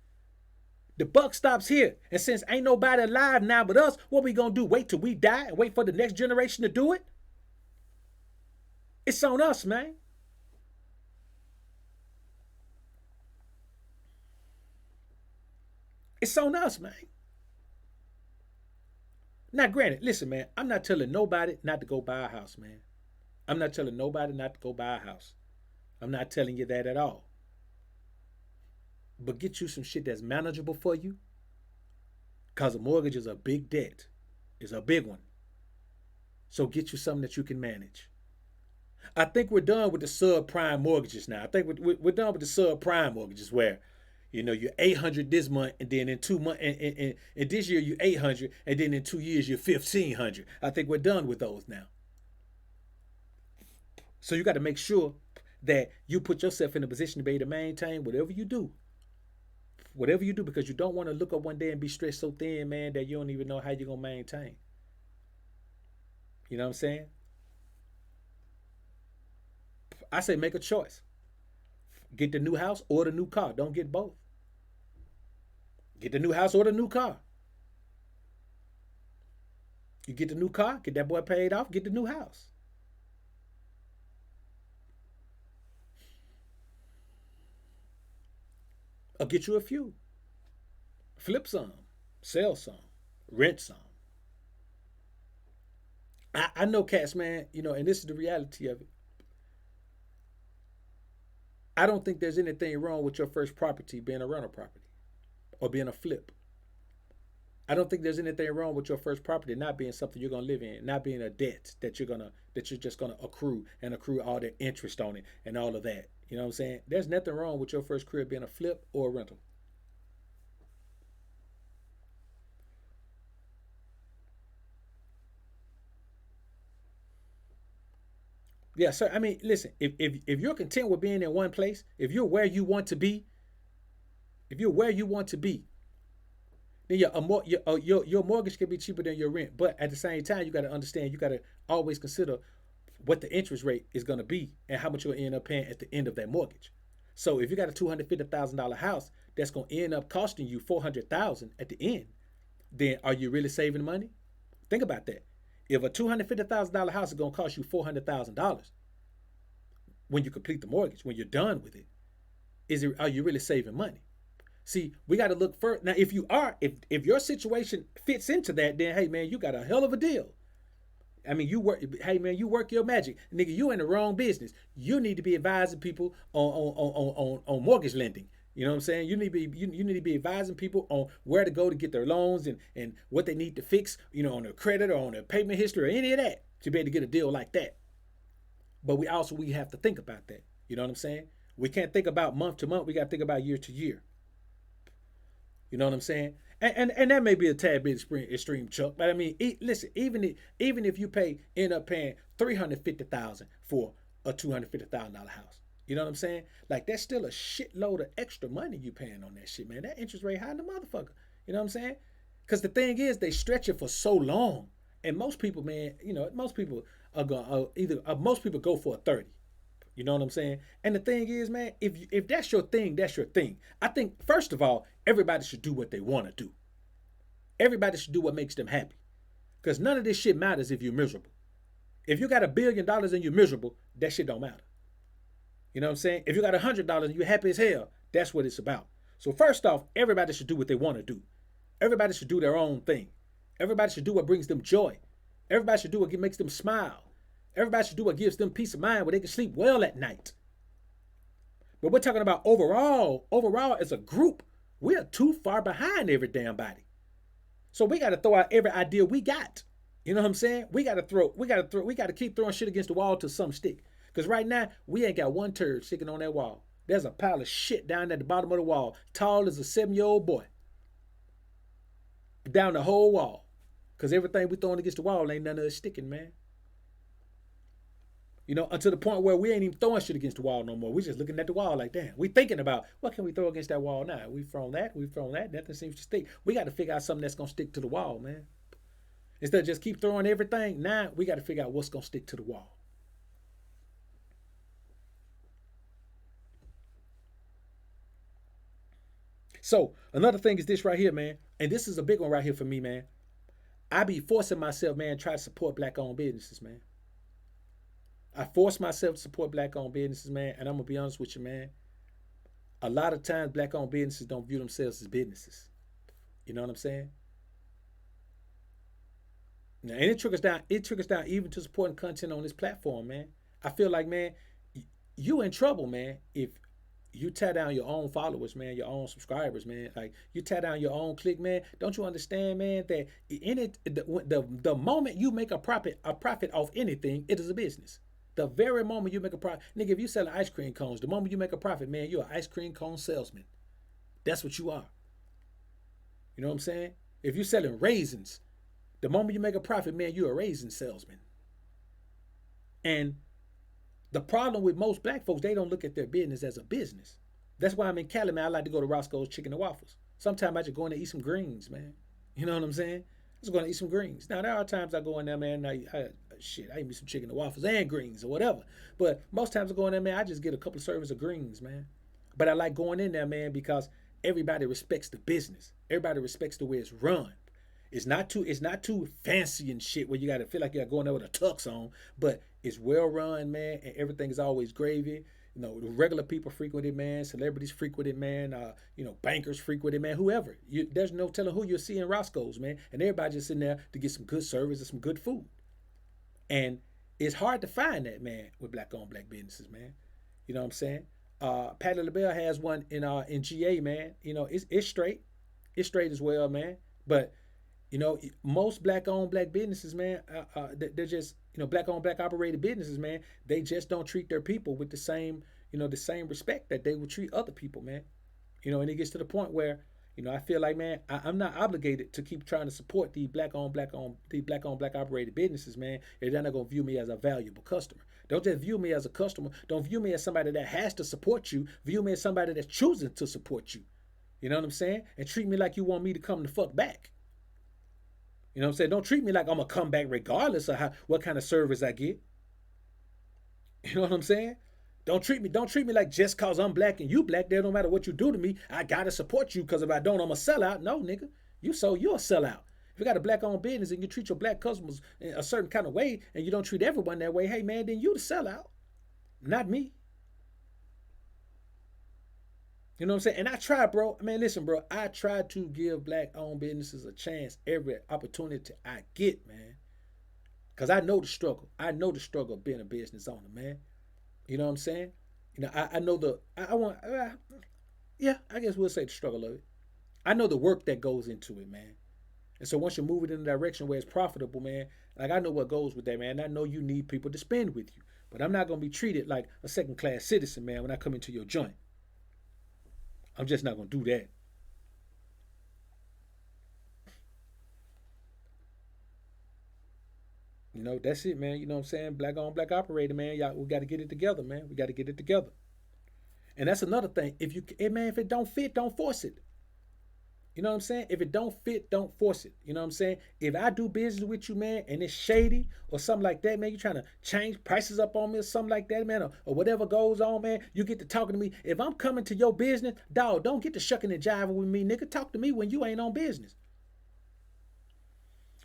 The buck stops here. And since ain't nobody alive now but us, what we gonna do? Wait till we die and wait for the next generation to do it? It's on us, man. It's on us, man. Now, granted, listen, man, I'm not telling nobody not to go buy a house, man. I'm not telling nobody not to go buy a house. I'm not telling you that at all. But get you some shit that's manageable for you. Because a mortgage is a big debt. It's a big one. So get you something that you can manage. I think we're done with the subprime mortgages now. I think we're done with the subprime mortgages where, you know, you're 800 this month, and then in 2 months, and this year you're 800, and then in 2 years you're 1,500. I think we're done with those now. So you got to make sure that you put yourself in a position to be able to maintain whatever you do. Whatever you do, because you don't want to look up one day and be stretched so thin, man, that you don't even know how you're going to maintain. You know what I'm saying? I say make a choice. Get the new house or the new car. Don't get both. Get the new house or the new car. You get the new car, get that boy paid off, get the new house. Or get you a few. Flip some. Sell some. Rent some. I know cats, man, you know, and this is the reality of it. I don't think there's anything wrong with your first property being a rental property or being a flip. I don't think there's anything wrong with your first property not being something you're gonna live in, not being a debt that you're just gonna accrue all the interest on it and all of that. You know what I'm saying? There's nothing wrong with your first crib being a flip or a rental. Yeah, sir. I mean, listen, if you're content with being in one place, if you're where you want to be, if you're where you want to be, then your mortgage can be cheaper than your rent. But at the same time, you got to understand, you got to always consider what the interest rate is going to be and how much you'll end up paying at the end of that mortgage. So if you got a $250,000 house that's going to end up costing you $400,000 at the end, then are you really saving money? Think about that. If a $250,000 house is going to cost you $400,000 when you complete the mortgage, when you're done with it, are you really saving money? See, we got to look first. Now, if your situation fits into that, then hey man, you got a hell of a deal. I mean, you work. Hey man, you work your magic, nigga. You in the wrong business. You need to be advising people on mortgage lending. You know what I'm saying? You need to be advising people on where to go to get their loans and what they need to fix. You know, on their credit or on their payment history or any of that to be able to get a deal like that. But we have to think about that. You know what I'm saying? We can't think about month to month. We got to think about year to year. You know what I'm saying? And that may be a tad bit extreme, Chuck. But I mean, listen, even if you end up paying $350,000 for a $250,000 house, you know what I'm saying? Like that's still a shitload of extra money you paying on that shit, man. That interest rate high in the motherfucker. You know what I'm saying? Because the thing is, they stretch it for so long, and most people, man, most people are going most people go for a 30. You know what I'm saying? And the thing is, man, if that's your thing, that's your thing. I think first of all, everybody should do what they want to do. Everybody should do what makes them happy. Because none of this shit matters if you're miserable. If you got $1 billion and you're miserable, that shit don't matter. You know what I'm saying? If you got $100 and you're happy as hell, that's what it's about. So first off, everybody should do what they want to do. Everybody should do their own thing. Everybody should do what brings them joy. Everybody should do what makes them smile. Everybody should do what gives them peace of mind where they can sleep well at night. But we're talking about overall as a group, we are too far behind every damn body. So we got to throw out every idea we got. You know what I'm saying? We got to keep throwing shit against the wall till some stick. Because right now, we ain't got one turd sticking on that wall. There's a pile of shit down at the bottom of the wall, tall as a 7-year-old boy. Down the whole wall. Because everything we throwing against the wall ain't none of it sticking, man. You know, until the point where we ain't even throwing shit against the wall no more. We just looking at the wall like, damn, we thinking about what can we throw against that wall now? We've thrown that, nothing seems to stick. We got to figure out something that's going to stick to the wall, man. Instead of just keep throwing everything, now we got to figure out what's going to stick to the wall. So, another thing is this right here, man. And this is a big one right here for me, man. I be forcing myself, man, try to support black-owned businesses, man. I force myself to support black-owned businesses, man, and I'm going to be honest with you, man. A lot of times, black-owned businesses don't view themselves as businesses. You know what I'm saying? Now, and it trickles down even to supporting content on this platform, man. I feel like, man, you in trouble, man, if you tear down your own followers, man, your own subscribers, man. Like you tear down your own clique, man. Don't you understand, man, that the moment you make a profit off anything, it is a business. The very moment you make a profit, nigga, if you selling ice cream cones, the moment you make a profit, man, you're an ice cream cone salesman. That's what you are. You know what I'm saying? If you're selling raisins, the moment you make a profit, man, you're a raisin salesman. And the problem with most black folks, they don't look at their business as a business. That's why I'm in Cali, man. I like to go to Roscoe's Chicken and Waffles. Sometimes I just go in there and eat some greens, man. You know what I'm saying? I just go in there and eat some greens. Now, there are times I go in there, man, I eat me some chicken and waffles and greens or whatever. But most times I go in there, man, I just get a couple of servings of greens, man. But I like going in there, man, because everybody respects the business. Everybody respects the way it's run. It's not too fancy and shit where you gotta feel like you're going there with a tux on, but it's well run, man, and everything is always gravy. You know, the regular people frequent it, man. Celebrities frequent it, man. Bankers frequent it, man. Whoever. There's no telling who you'll see in Roscoe's, man. And everybody just sitting there to get some good service and some good food. And it's hard to find that, man, with black-owned black businesses, man. You know what I'm saying? Patty LaBelle has one in GA, man. You know, it's straight. It's straight as well, man. But most black-owned black businesses, man, they're just, black-owned black operated businesses, man. They just don't treat their people with the same respect that they would treat other people, man. And it gets to the point where, I feel like, man, I'm not obligated to keep trying to support the black-owned black operated businesses, man. If they're not gonna view me as a valuable customer. Don't just view me as a customer. Don't view me as somebody that has to support you. View me as somebody that's choosing to support you. You know what I'm saying? And treat me like you want me to come the fuck back. You know what I'm saying? Don't treat me like I'm gonna come back regardless of what kind of service I get. You know what I'm saying? Don't treat me like just cause I'm black and you black, there no matter what you do to me, I gotta support you because if I don't, I'm a sellout. No, nigga. You're a sellout. If you got a black owned business and you treat your black customers in a certain kind of way and you don't treat everyone that way, hey man, then you the sellout. Not me. You know what I'm saying? And I try, bro. Man, listen, bro. I try to give black owned businesses a chance every opportunity I get, man. Cause I know the struggle. I know the struggle of being a business owner, man. You know what I'm saying? You know, I know I want, yeah, I guess we'll say the struggle of it. I know the work that goes into it, man. And so once you move it in a direction where it's profitable, man, like I know what goes with that, man. I know you need people to spend with you. But I'm not gonna be treated like a second class citizen, man, when I come into your joint. I'm just not gonna do that. You know, that's it, man. You know what I'm saying? Black on black operator, man. Y'all, we got to get it together, man. We got to get it together. And that's another thing. Man, if it don't fit, don't force it. You know what I'm saying? If it don't fit, don't force it. You know what I'm saying? If I do business with you, man, and it's shady or something like that, man, you trying to change prices up on me or something like that, man, or whatever goes on, man, you get to talking to me. If I'm coming to your business, dog, don't get to shucking and jiving with me, nigga. Talk to me when you ain't on business.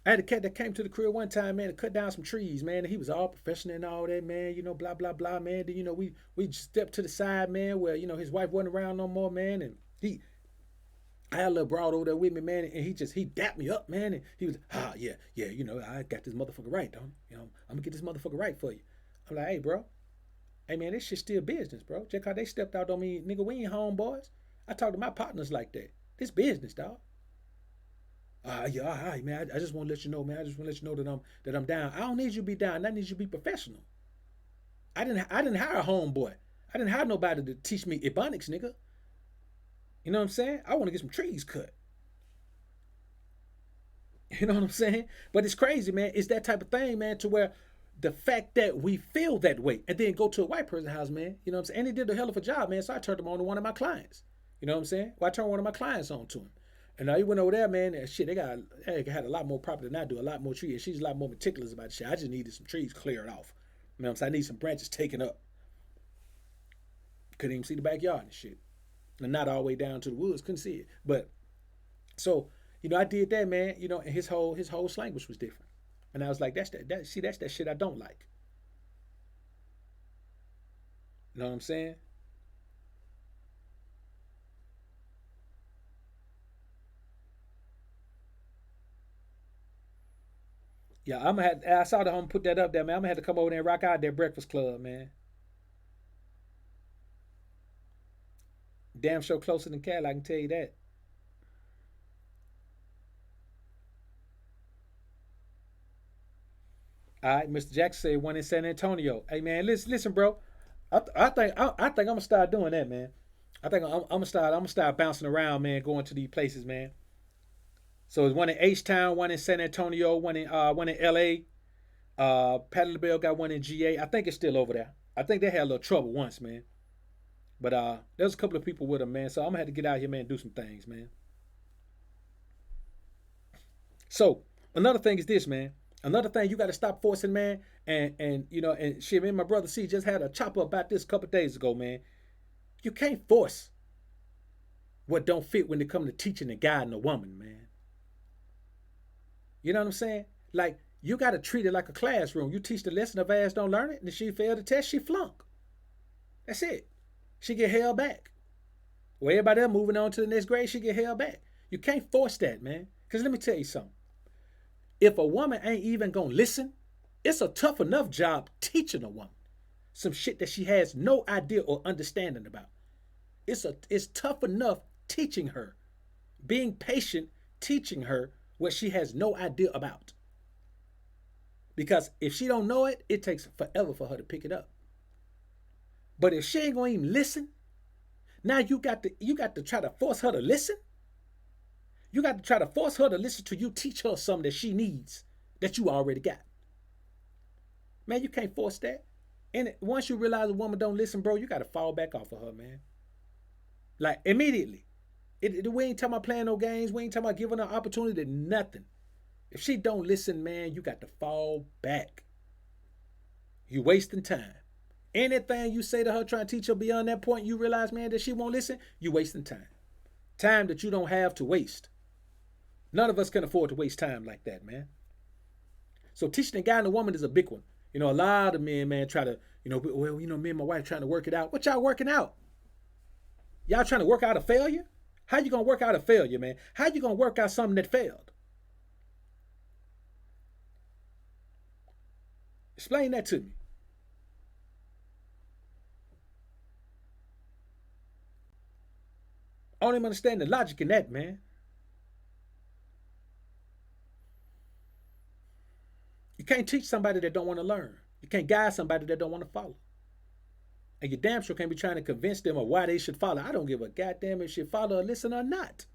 I had a cat that came to the crib one time, man, to cut down some trees, man. And he was all professional and all that, man. You know, blah blah blah, man. Then we stepped to the side, man, where his wife wasn't around no more, man. And I had a little broad over there with me, man, and he dapped me up, man, and he was, yeah, I got this motherfucker right, don't I? I'm gonna get this motherfucker right for you. I'm like, hey, bro, hey, man, this shit still business, bro. Just cause they stepped out don't mean, nigga, we ain't homeboys. I talk to my partners like that. This business, dog. Yeah, all right, man. I just want to let you know, man. I just want to let you know that I'm down. I don't need you to be down. I need you to be professional. I didn't hire a homeboy. I didn't hire nobody to teach me ebonics, nigga. You know what I'm saying? I want to get some trees cut. You know what I'm saying? But it's crazy, man. It's that type of thing, man, to where the fact that we feel that way and then go to a white person's house, man. You know what I'm saying? And he did a hell of a job, man. So I turned him on to one of my clients. You know what I'm saying? Well, I turned one of my clients on to him. And now he went over there, man, and shit, they had a lot more property than I do, a lot more trees. She's a lot more meticulous about shit. I just needed some trees cleared off. You know what I'm saying? I need some branches taken up. Couldn't even see the backyard and shit. And not all the way down to the woods, couldn't see it. But so, I did that, man, and his whole language was different. And I was like, that's that shit I don't like. You know what I'm saying? Yeah, I saw the home put that up there, man. I'm gonna have to come over there and rock out that Breakfast Club, man. Damn sure closer than Cal, I can tell you that. All right, Mr. Jackson said one in San Antonio. Hey man, listen, bro. I think I'm gonna start doing that, man. I think I'm gonna start bouncing around, man, going to these places, man. So it's one in H Town, one in San Antonio, one in LA. Patty LaBelle got one in GA. I think it's still over there. I think they had a little trouble once, man. But there's a couple of people with them, man. So I'm gonna have to get out here, man, and do some things, man. So another thing is this, man. Another thing you got to stop forcing, man. And shit, me and my brother C just had a chop up about this a couple of days ago, man. You can't force what don't fit when it comes to teaching and guiding a woman, man. You know what I'm saying? Like you got to treat it like a classroom. You teach the lesson, her ass don't learn it, and if she fail the test, she flunk. That's it. She get held back. Well, everybody else moving on to the next grade, she get held back. You can't force that, man. Because let me tell you something. If a woman ain't even gonna listen, it's a tough enough job teaching a woman some shit that she has no idea or understanding about. It's tough enough teaching her, being patient, teaching her what she has no idea about. Because if she don't know it, it takes forever for her to pick it up. But if she ain't gonna even listen, now you got to try to force her to listen. You got to try to force her to listen to you teach her something that she needs that you already got. Man, you can't force that. And once you realize a woman don't listen, bro, you got to fall back off of her, man. Like immediately. We ain't talking about playing no games. We ain't talking about giving her opportunity to nothing. If she don't listen, man, you got to fall back. You wasting time. Anything you say to her trying to teach her beyond that point, you realize, man, that she won't listen, you wasting time. Time that you don't have to waste. None of us can afford to waste time like that, man. So teaching a guy and a woman is a big one. You know, a lot of men, man, try to, well, me and my wife trying to work it out. What y'all working out? Y'all trying to work out a failure? How you gonna work out a failure, man? How you gonna work out something that failed? Explain that to me. I don't even understand the logic in that, man. You can't teach somebody that don't want to learn. You can't guide somebody that don't want to follow. And you damn sure can't be trying to convince them of why they should follow. I don't give a goddamn if she follow or listen or not.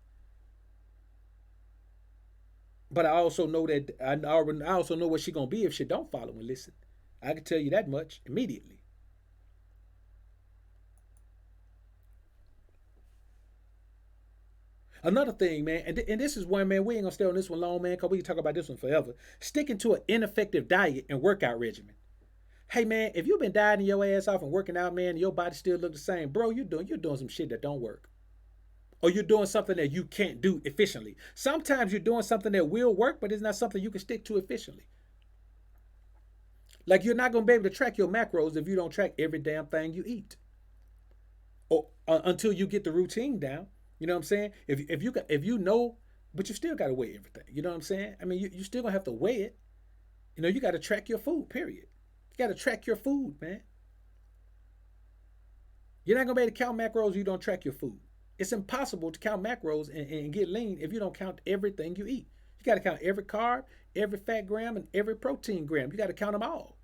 But I also know that I also know what she gonna be if she don't follow and listen. I can tell you that much immediately. Another thing, man, and this is one, man, we ain't gonna stay on this one long, man, because we can talk about this one forever. Sticking to an ineffective diet and workout regimen. Hey, man, if you've been dieting your ass off and working out, man, and your body still look the same, bro, you're doing some shit that don't work. Or you're doing something that you can't do efficiently. Sometimes you're doing something that will work, but it's not something you can stick to efficiently. Like you're not gonna be able to track your macros if you don't track every damn thing you eat, or until you get the routine down. You know what I'm saying? If you know, but you still gotta weigh everything. You know what I'm saying? I mean, you still gonna have to weigh it. You gotta track your food. Period. You gotta track your food, man. You're not gonna be able to count macros if you don't track your food. It's impossible to count macros and get lean if you don't count everything you eat. You got to count every carb, every fat gram, and every protein gram. You got to count them all.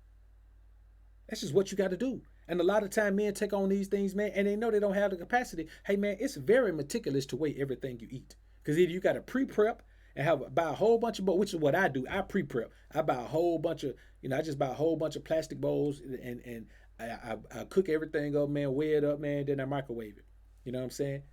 That's just what you got to do. And a lot of time men take on these things, man, and they know they don't have the capacity. Hey, man, it's very meticulous to weigh everything you eat. Because either you got to pre-prep and buy a whole bunch of bowls, which is what I do. I pre-prep. I buy a whole bunch of, I just buy a whole bunch of plastic bowls and I cook everything up, man, weigh it up, man, then I microwave it. You know what I'm saying?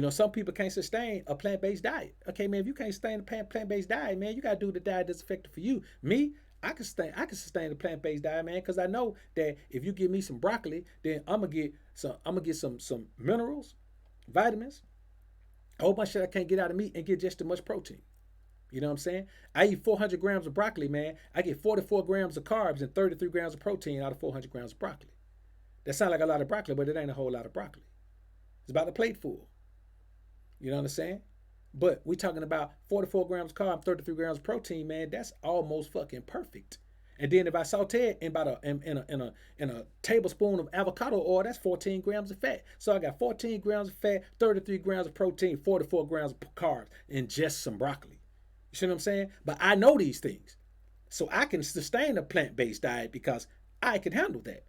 Some people can't sustain a plant-based diet. Okay, man, if you can't sustain a plant-based diet, man, you got to do the diet that's effective for you. Me, I can sustain a plant-based diet, man, because I know that if you give me some broccoli, then I'm gonna get some minerals, vitamins, a whole bunch of shit I can't get out of meat, and get just as much protein. You know what I'm saying? I eat 400 grams of broccoli, man. I get 44 grams of carbs and 33 grams of protein out of 400 grams of broccoli. That sounds like a lot of broccoli, but it ain't a whole lot of broccoli. It's about a plate full. You know what I'm saying? But we talking about 44 grams of carb, 33 grams of protein, man. That's almost fucking perfect. And then if I saute it in a tablespoon of avocado oil, that's 14 grams of fat. So I got 14 grams of fat, 33 grams of protein, 44 grams of carbs, and just some broccoli. You see what I'm saying? But I know these things. So I can sustain a plant-based diet because I can handle that.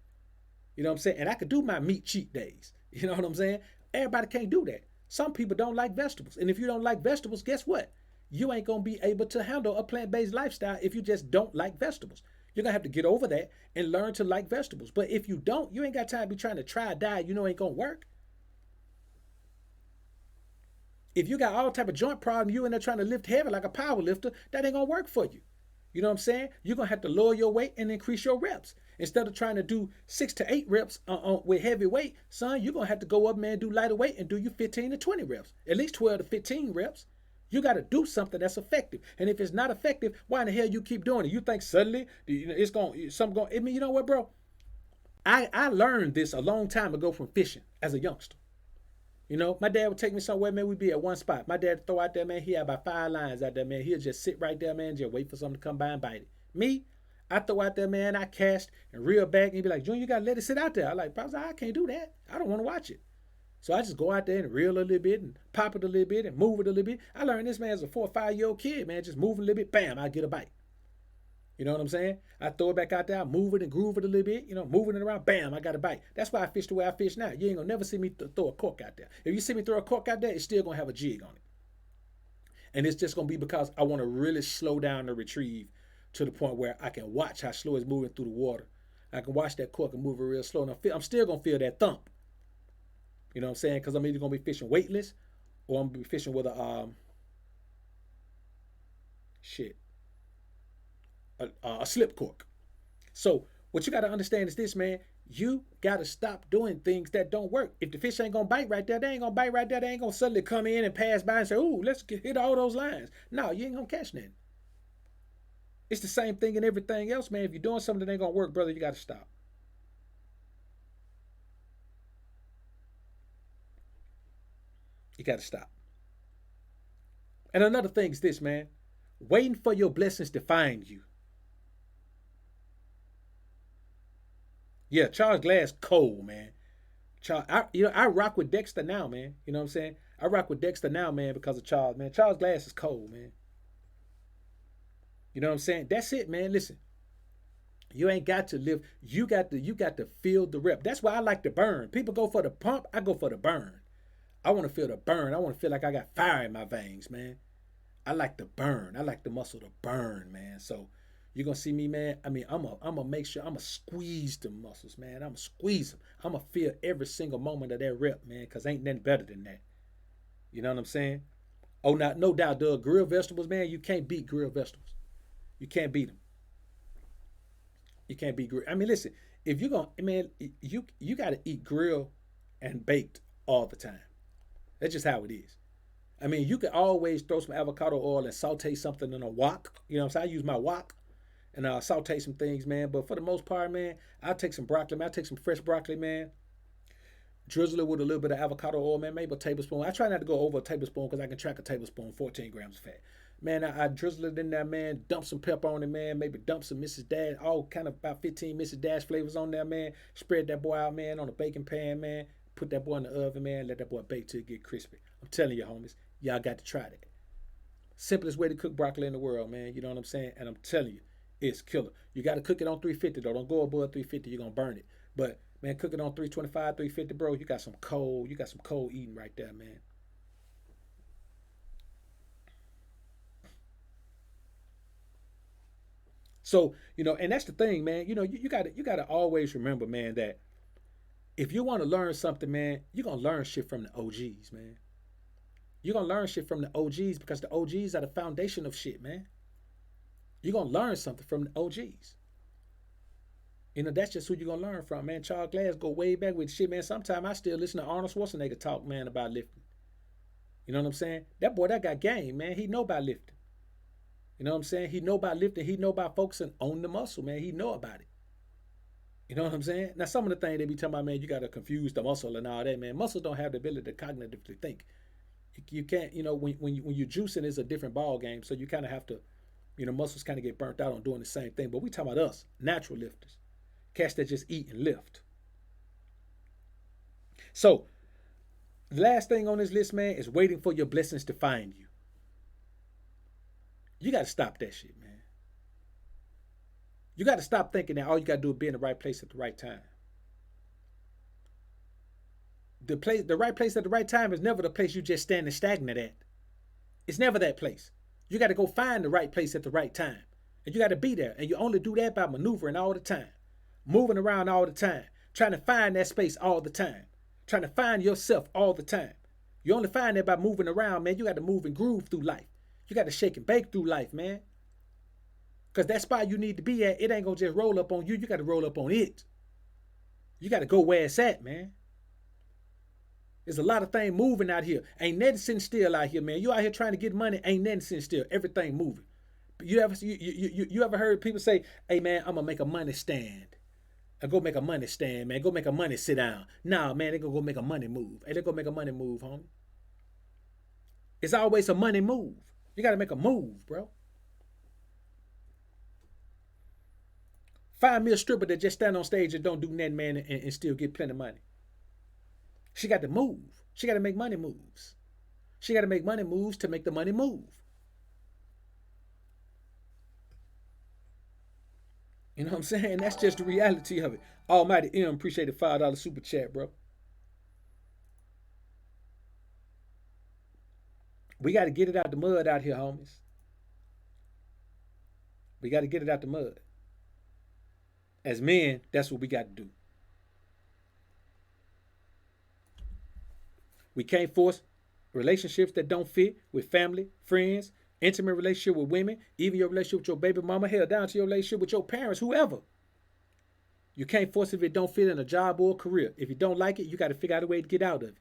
You know what I'm saying? And I could do my meat cheat days. You know what I'm saying? Everybody can't do that. Some people don't like vegetables. And if you don't like vegetables, guess what? You ain't going to be able to handle a plant-based lifestyle if you just don't like vegetables. You're going to have to get over that and learn to like vegetables. But if you don't, you ain't got time to be trying to try a diet you know ain't going to work. If you got all type of joint problem, you in there trying to lift heavy like a power lifter, that ain't going to work for you. You know what I'm saying? You're going to have to lower your weight and increase your reps. Instead of trying to do 6 to 8 reps with heavy weight, son, you're going to have to go up, man, do lighter weight and do you 15 to 20 reps. At least 12 to 15 reps. You got to do something that's effective. And if it's not effective, why in the hell you keep doing it? You think suddenly it's going, something going, I mean, you know what, bro? I learned this a long time ago from fishing as a youngster. My dad would take me somewhere, man, we'd be at one spot. My dad would throw out there, man, he had about 5 lines out there, man. He'd just sit right there, man, just wait for something to come by and bite it. Me, I throw out there, man, I cast and reel back, and he'd be like, Junior, you got to let it sit out there. I'm like, Pops, I can't do that. I don't want to watch it. So I just go out there and reel a little bit and pop it a little bit and move it a little bit. I learned this, man, as a 4 or 5-year-old kid, man, just moving a little bit, bam, I get a bite. You know what I'm saying? I throw it back out there, move it and groove it a little bit, moving it around, bam, I got a bite. That's why I fish the way I fish now. You ain't gonna never see me throw a cork out there. If you see me throw a cork out there, it's still gonna have a jig on it. And it's just gonna be because I wanna really slow down the retrieve to the point where I can watch how slow it's moving through the water. I can watch that cork and move it real slow, and I'm still gonna feel that thump. You know what I'm saying? Because I'm either gonna be fishing weightless, or I'm gonna be fishing with shit a slip cork. So what you got to understand is this, man. You got to stop doing things that don't work. If the fish ain't gonna bite right there, they ain't gonna bite right there. They ain't gonna suddenly come in and pass by and say, "Ooh, let's hit all those lines." No, you ain't gonna catch nothing. It's the same thing in everything else, man. If you're doing something that ain't gonna work, brother, you got to stop. You got to stop. And another thing is this, man. Waiting for your blessings to find you. Yeah, Charles Glass cold, man. I rock with Dexter now, man. You know what I'm saying? I rock with Dexter now, man, because of Charles, man. Charles Glass is cold, man. You know what I'm saying? That's it, man. Listen, you ain't got to live. You got to feel the rep. That's why I like to burn. People go for the pump. I go for the burn. I want to feel the burn. I want to feel like I got fire in my veins, man. I like to burn. I like the muscle to burn, man. So you're gonna see me, man. I mean, I'm gonna make sure I'm gonna squeeze the muscles, man. I'm gonna squeeze them. I'm gonna feel every single moment of that rep, man, because ain't nothing better than that. You know what I'm saying? Oh, not no doubt, Doug. Grilled vegetables, man. You can't beat grilled vegetables. You can't beat them. You can't beat grill. I mean, listen. If you're gonna, man, you got to eat grilled and baked all the time. That's just how it is. I mean, you can always throw some avocado oil and saute something in a wok. You know what I'm saying? I use my wok and saute some things, man. But for the most part, man, I'll take some broccoli, man. I'll take some fresh broccoli, man. Drizzle it with a little bit of avocado oil, man. Maybe a tablespoon. I try not to go over a tablespoon because I can track a tablespoon, 14 grams of fat. Man, I drizzle it in there, man. Dump some pepper on it, man. Maybe dump some Mrs. Dash, all kind of about 15 Mrs. Dash flavors on there, man. Spread that boy out, man, on a baking pan, man. Put that boy in the oven, man. Let that boy bake till it get crispy. I'm telling you, homies, y'all got to try that. Simplest way to cook broccoli in the world, man. You know what I'm saying? And I'm telling you, it's killer. You got to cook it on 350 though. Don't go above 350. You're gonna burn it. But man, cook it on 325, 350, bro. You got some cold. You got some cold eating right there, man. So and that's the thing, man. You got to always remember, man, that if you want to learn something, man, you're gonna learn shit from the OGs, man. You're gonna learn shit from the OGs because the OGs are the foundation of shit, man. You're gonna learn something from the OGs. That's just who you're gonna learn from, man. Charles Glass go way back with shit, man. Sometimes I still listen to Arnold Schwarzenegger talk, man, about lifting. You know what I'm saying? That boy that got game, man. He know about lifting. You know what I'm saying? He know about lifting. He know about focusing on the muscle, man. He know about it. You know what I'm saying? Now some of the things they be talking about, man, you gotta confuse the muscle and all that, man. Muscles don't have the ability to cognitively think. You can't, when you're juicing, it's a different ball game. So you kind of have to, muscles kind of get burnt out on doing the same thing. But we talking about us, natural lifters, cats that just eat and lift. So the last thing on this list, man, is waiting for your blessings to find you. You got to stop that shit, man. You got to stop thinking that all you got to do is be in the right place at the right time. The right place at the right time is never the place you just standing stagnant at. It's never that place. You got to go find the right place at the right time. And you got to be there. And you only do that by maneuvering all the time, moving around all the time, trying to find that space all the time, trying to find yourself all the time. You only find that by moving around, man. You got to move and groove through life. You got to shake and bake through life, man. Because that spot you need to be at, it ain't going to just roll up on you. You got to roll up on it. You got to go where it's at, man. There's a lot of things moving out here. Ain't nothing sitting still out here, man. You out here trying to get money, ain't nothing sitting still. Everything moving. You ever heard people say, hey, man, I'm going to make a money stand. I go make a money stand, man. Go make a money sit down. Nah, man, they going to go make a money move. Hey, they go make a money move, homie. It's always a money move. You got to make a move, bro. Find me a stripper that just stand on stage and don't do nothing, man, and still get plenty of money. She got to move. She got to make money moves. She got to make money moves to make the money move. You know what I'm saying? That's just the reality of it. Almighty M, appreciate the $5 super chat, bro. We got to get it out the mud out here, homies. We got to get it out the mud. As men, that's what we got to do. We can't force relationships that don't fit with family, friends, intimate relationship with women, even your relationship with your baby mama, hell, down to your relationship with your parents, whoever. You can't force it if it don't fit in a job or a career. If you don't like it, you got to figure out a way to get out of it.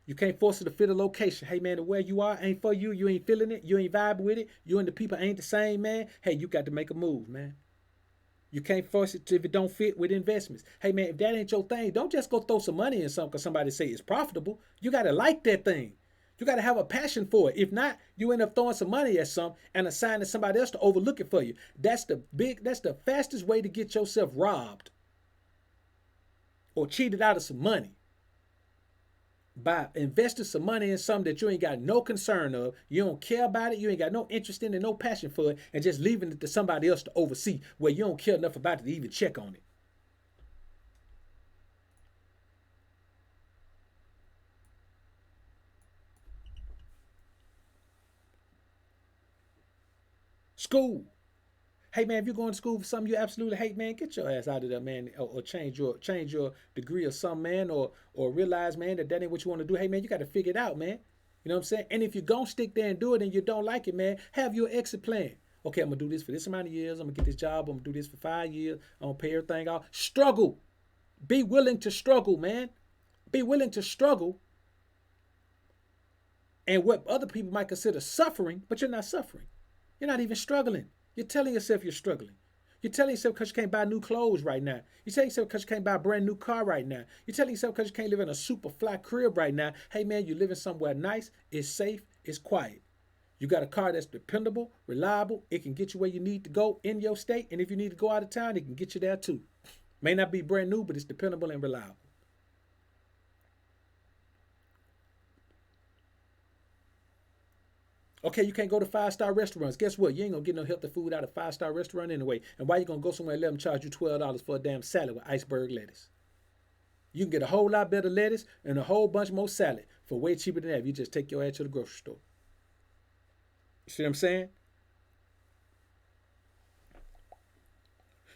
You can't force it to fit a location. Hey man, the way you are ain't for you. You ain't feeling it. You ain't vibing with it. You and the people ain't the same, man. Hey, you got to make a move, man. You can't force it to, if it don't fit with investments. Hey man, if that ain't your thing, don't just go throw some money in something because somebody say it's profitable. You got to like that thing. You got to have a passion for it. If not, you end up throwing some money at something and assigning somebody else to overlook it for you. That's the fastest way to get yourself robbed or cheated out of some money. By investing some money in something that you ain't got no concern of, you don't care about it, you ain't got no interest in it, no passion for it, and just leaving it to somebody else to oversee where you don't care enough about it to even check on it. School. Hey man, if you're going to school for something you absolutely hate, man, get your ass out of there, man, or change your degree or something, man, or realize, man, that ain't what you want to do. Hey man, you got to figure it out, man. You know what I'm saying? And if you're gonna stick there and do it and you don't like it, man, have your exit plan. Okay, I'm gonna do this for this amount of years. I'm gonna get this job. I'm gonna do this for 5 years. I'm gonna pay everything off. Struggle. Be willing to struggle, man. Be willing to struggle and what other people might consider suffering, but you're not suffering. You're not even struggling. You're telling yourself you're struggling. You're telling yourself because you can't buy new clothes right now. You're telling yourself because you can't buy a brand new car right now. You're telling yourself because you can't live in a super fly crib right now. Hey man, you're living somewhere nice, it's safe, it's quiet. You got a car that's dependable, reliable. It can get you where you need to go in your state. And if you need to go out of town, it can get you there too. May not be brand new, but it's dependable and reliable. Okay, you can't go to 5-star restaurants. Guess what? You ain't gonna get no healthy food out of 5-star restaurant anyway. And why you gonna go somewhere and let them charge you $12 for a damn salad with iceberg lettuce? You can get a whole lot better lettuce and a whole bunch more salad for way cheaper than that if you just take your ass to the grocery store. You see what I'm saying?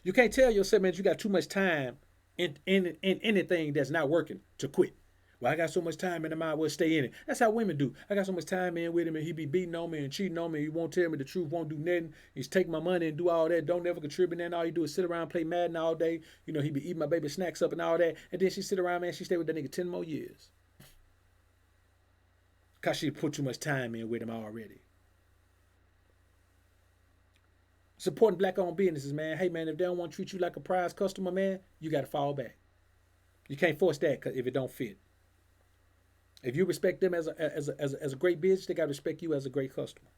You can't tell yourself, man, you got too much time in anything that's not working to quit. Well, I got so much time and I might as well stay in it. That's how women do. I got so much time in with him and he be beating on me and cheating on me. He won't tell me the truth, won't do nothing. He's take my money and do all that. Don't never contribute. And all he do is sit around and play Madden all day. You know, he be eating my baby snacks up and all that. And then she sit around, man, she stay with that nigga 10 more years. Because she put too much time in with him already. Supporting black owned businesses, man. Hey, man, if they don't want to treat you like a prize customer, man, you got to fall back. You can't force that if it don't fit. If you respect them as a great business, they got to respect you as a great customer.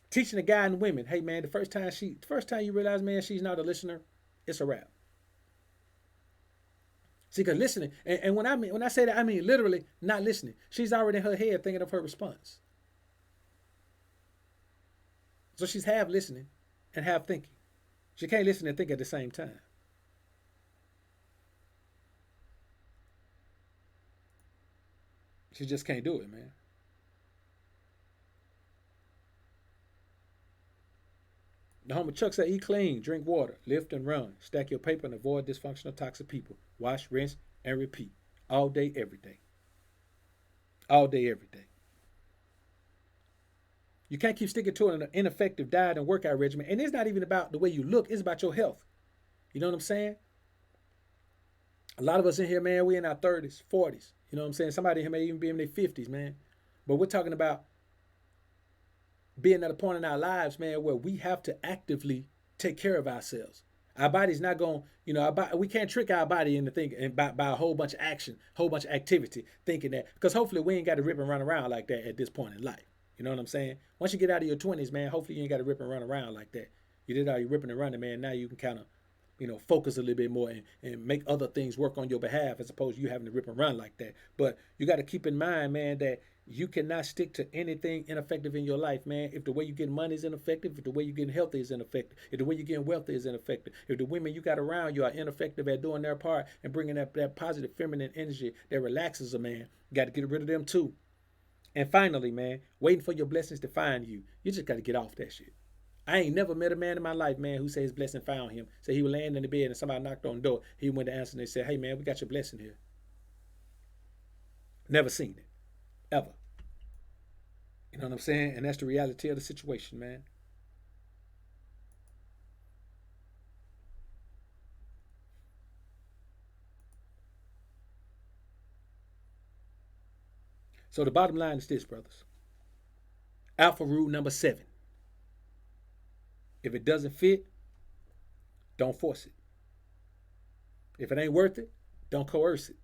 Teaching a guy and women, hey man, the first time you realize, man, she's not a listener, it's a wrap. See, cause listening, and when I say that, I mean literally not listening. She's already in her head thinking of her response. So she's half listening and half thinking. She can't listen and think at the same time. She just can't do it, man. The homie Chuck said, eat clean, drink water, lift and run, stack your paper and avoid dysfunctional toxic people. Wash, rinse, and repeat. All day, every day. All day, every day. You can't keep sticking to an ineffective diet and workout regimen. And it's not even about the way you look, it's about your health. You know what I'm saying? A lot of us in here, man, we in our 30s, 40s. You know what I'm saying? Somebody in here may even be in their 50s, man. But we're talking about being at a point in our lives, man, where we have to actively take care of ourselves. Our body's not going, you know, we can't trick our body into thinking by a whole bunch of action, whole bunch of activity, thinking that, because hopefully we ain't got to rip and run around like that at this point in life. You know what I'm saying? Once you get out of your 20s, man, hopefully you ain't got to rip and run around like that. You did all your ripping and running, man. Now you can kind of, you know, focus a little bit more and make other things work on your behalf as opposed to you having to rip and run like that. But you got to keep in mind, man, that you cannot stick to anything ineffective in your life, man. If the way you get money is ineffective, if the way you getting healthy is ineffective, if the way you getting wealthy is ineffective, if the women you got around you are ineffective at doing their part and bringing that positive feminine energy that relaxes a man, you got to get rid of them too. And finally, man, waiting for your blessings to find you. You just got to get off that shit. I ain't never met a man in my life, man, who said his blessing found him. Say he was laying in the bed and somebody knocked on the door. He went to answer and they said, hey, man, we got your blessing here. Never seen it. Ever. You know what I'm saying? And that's the reality of the situation, man. So the bottom line is this, brothers. Alpha rule number 7. If it doesn't fit, don't force it. If it ain't worth it, don't coerce it.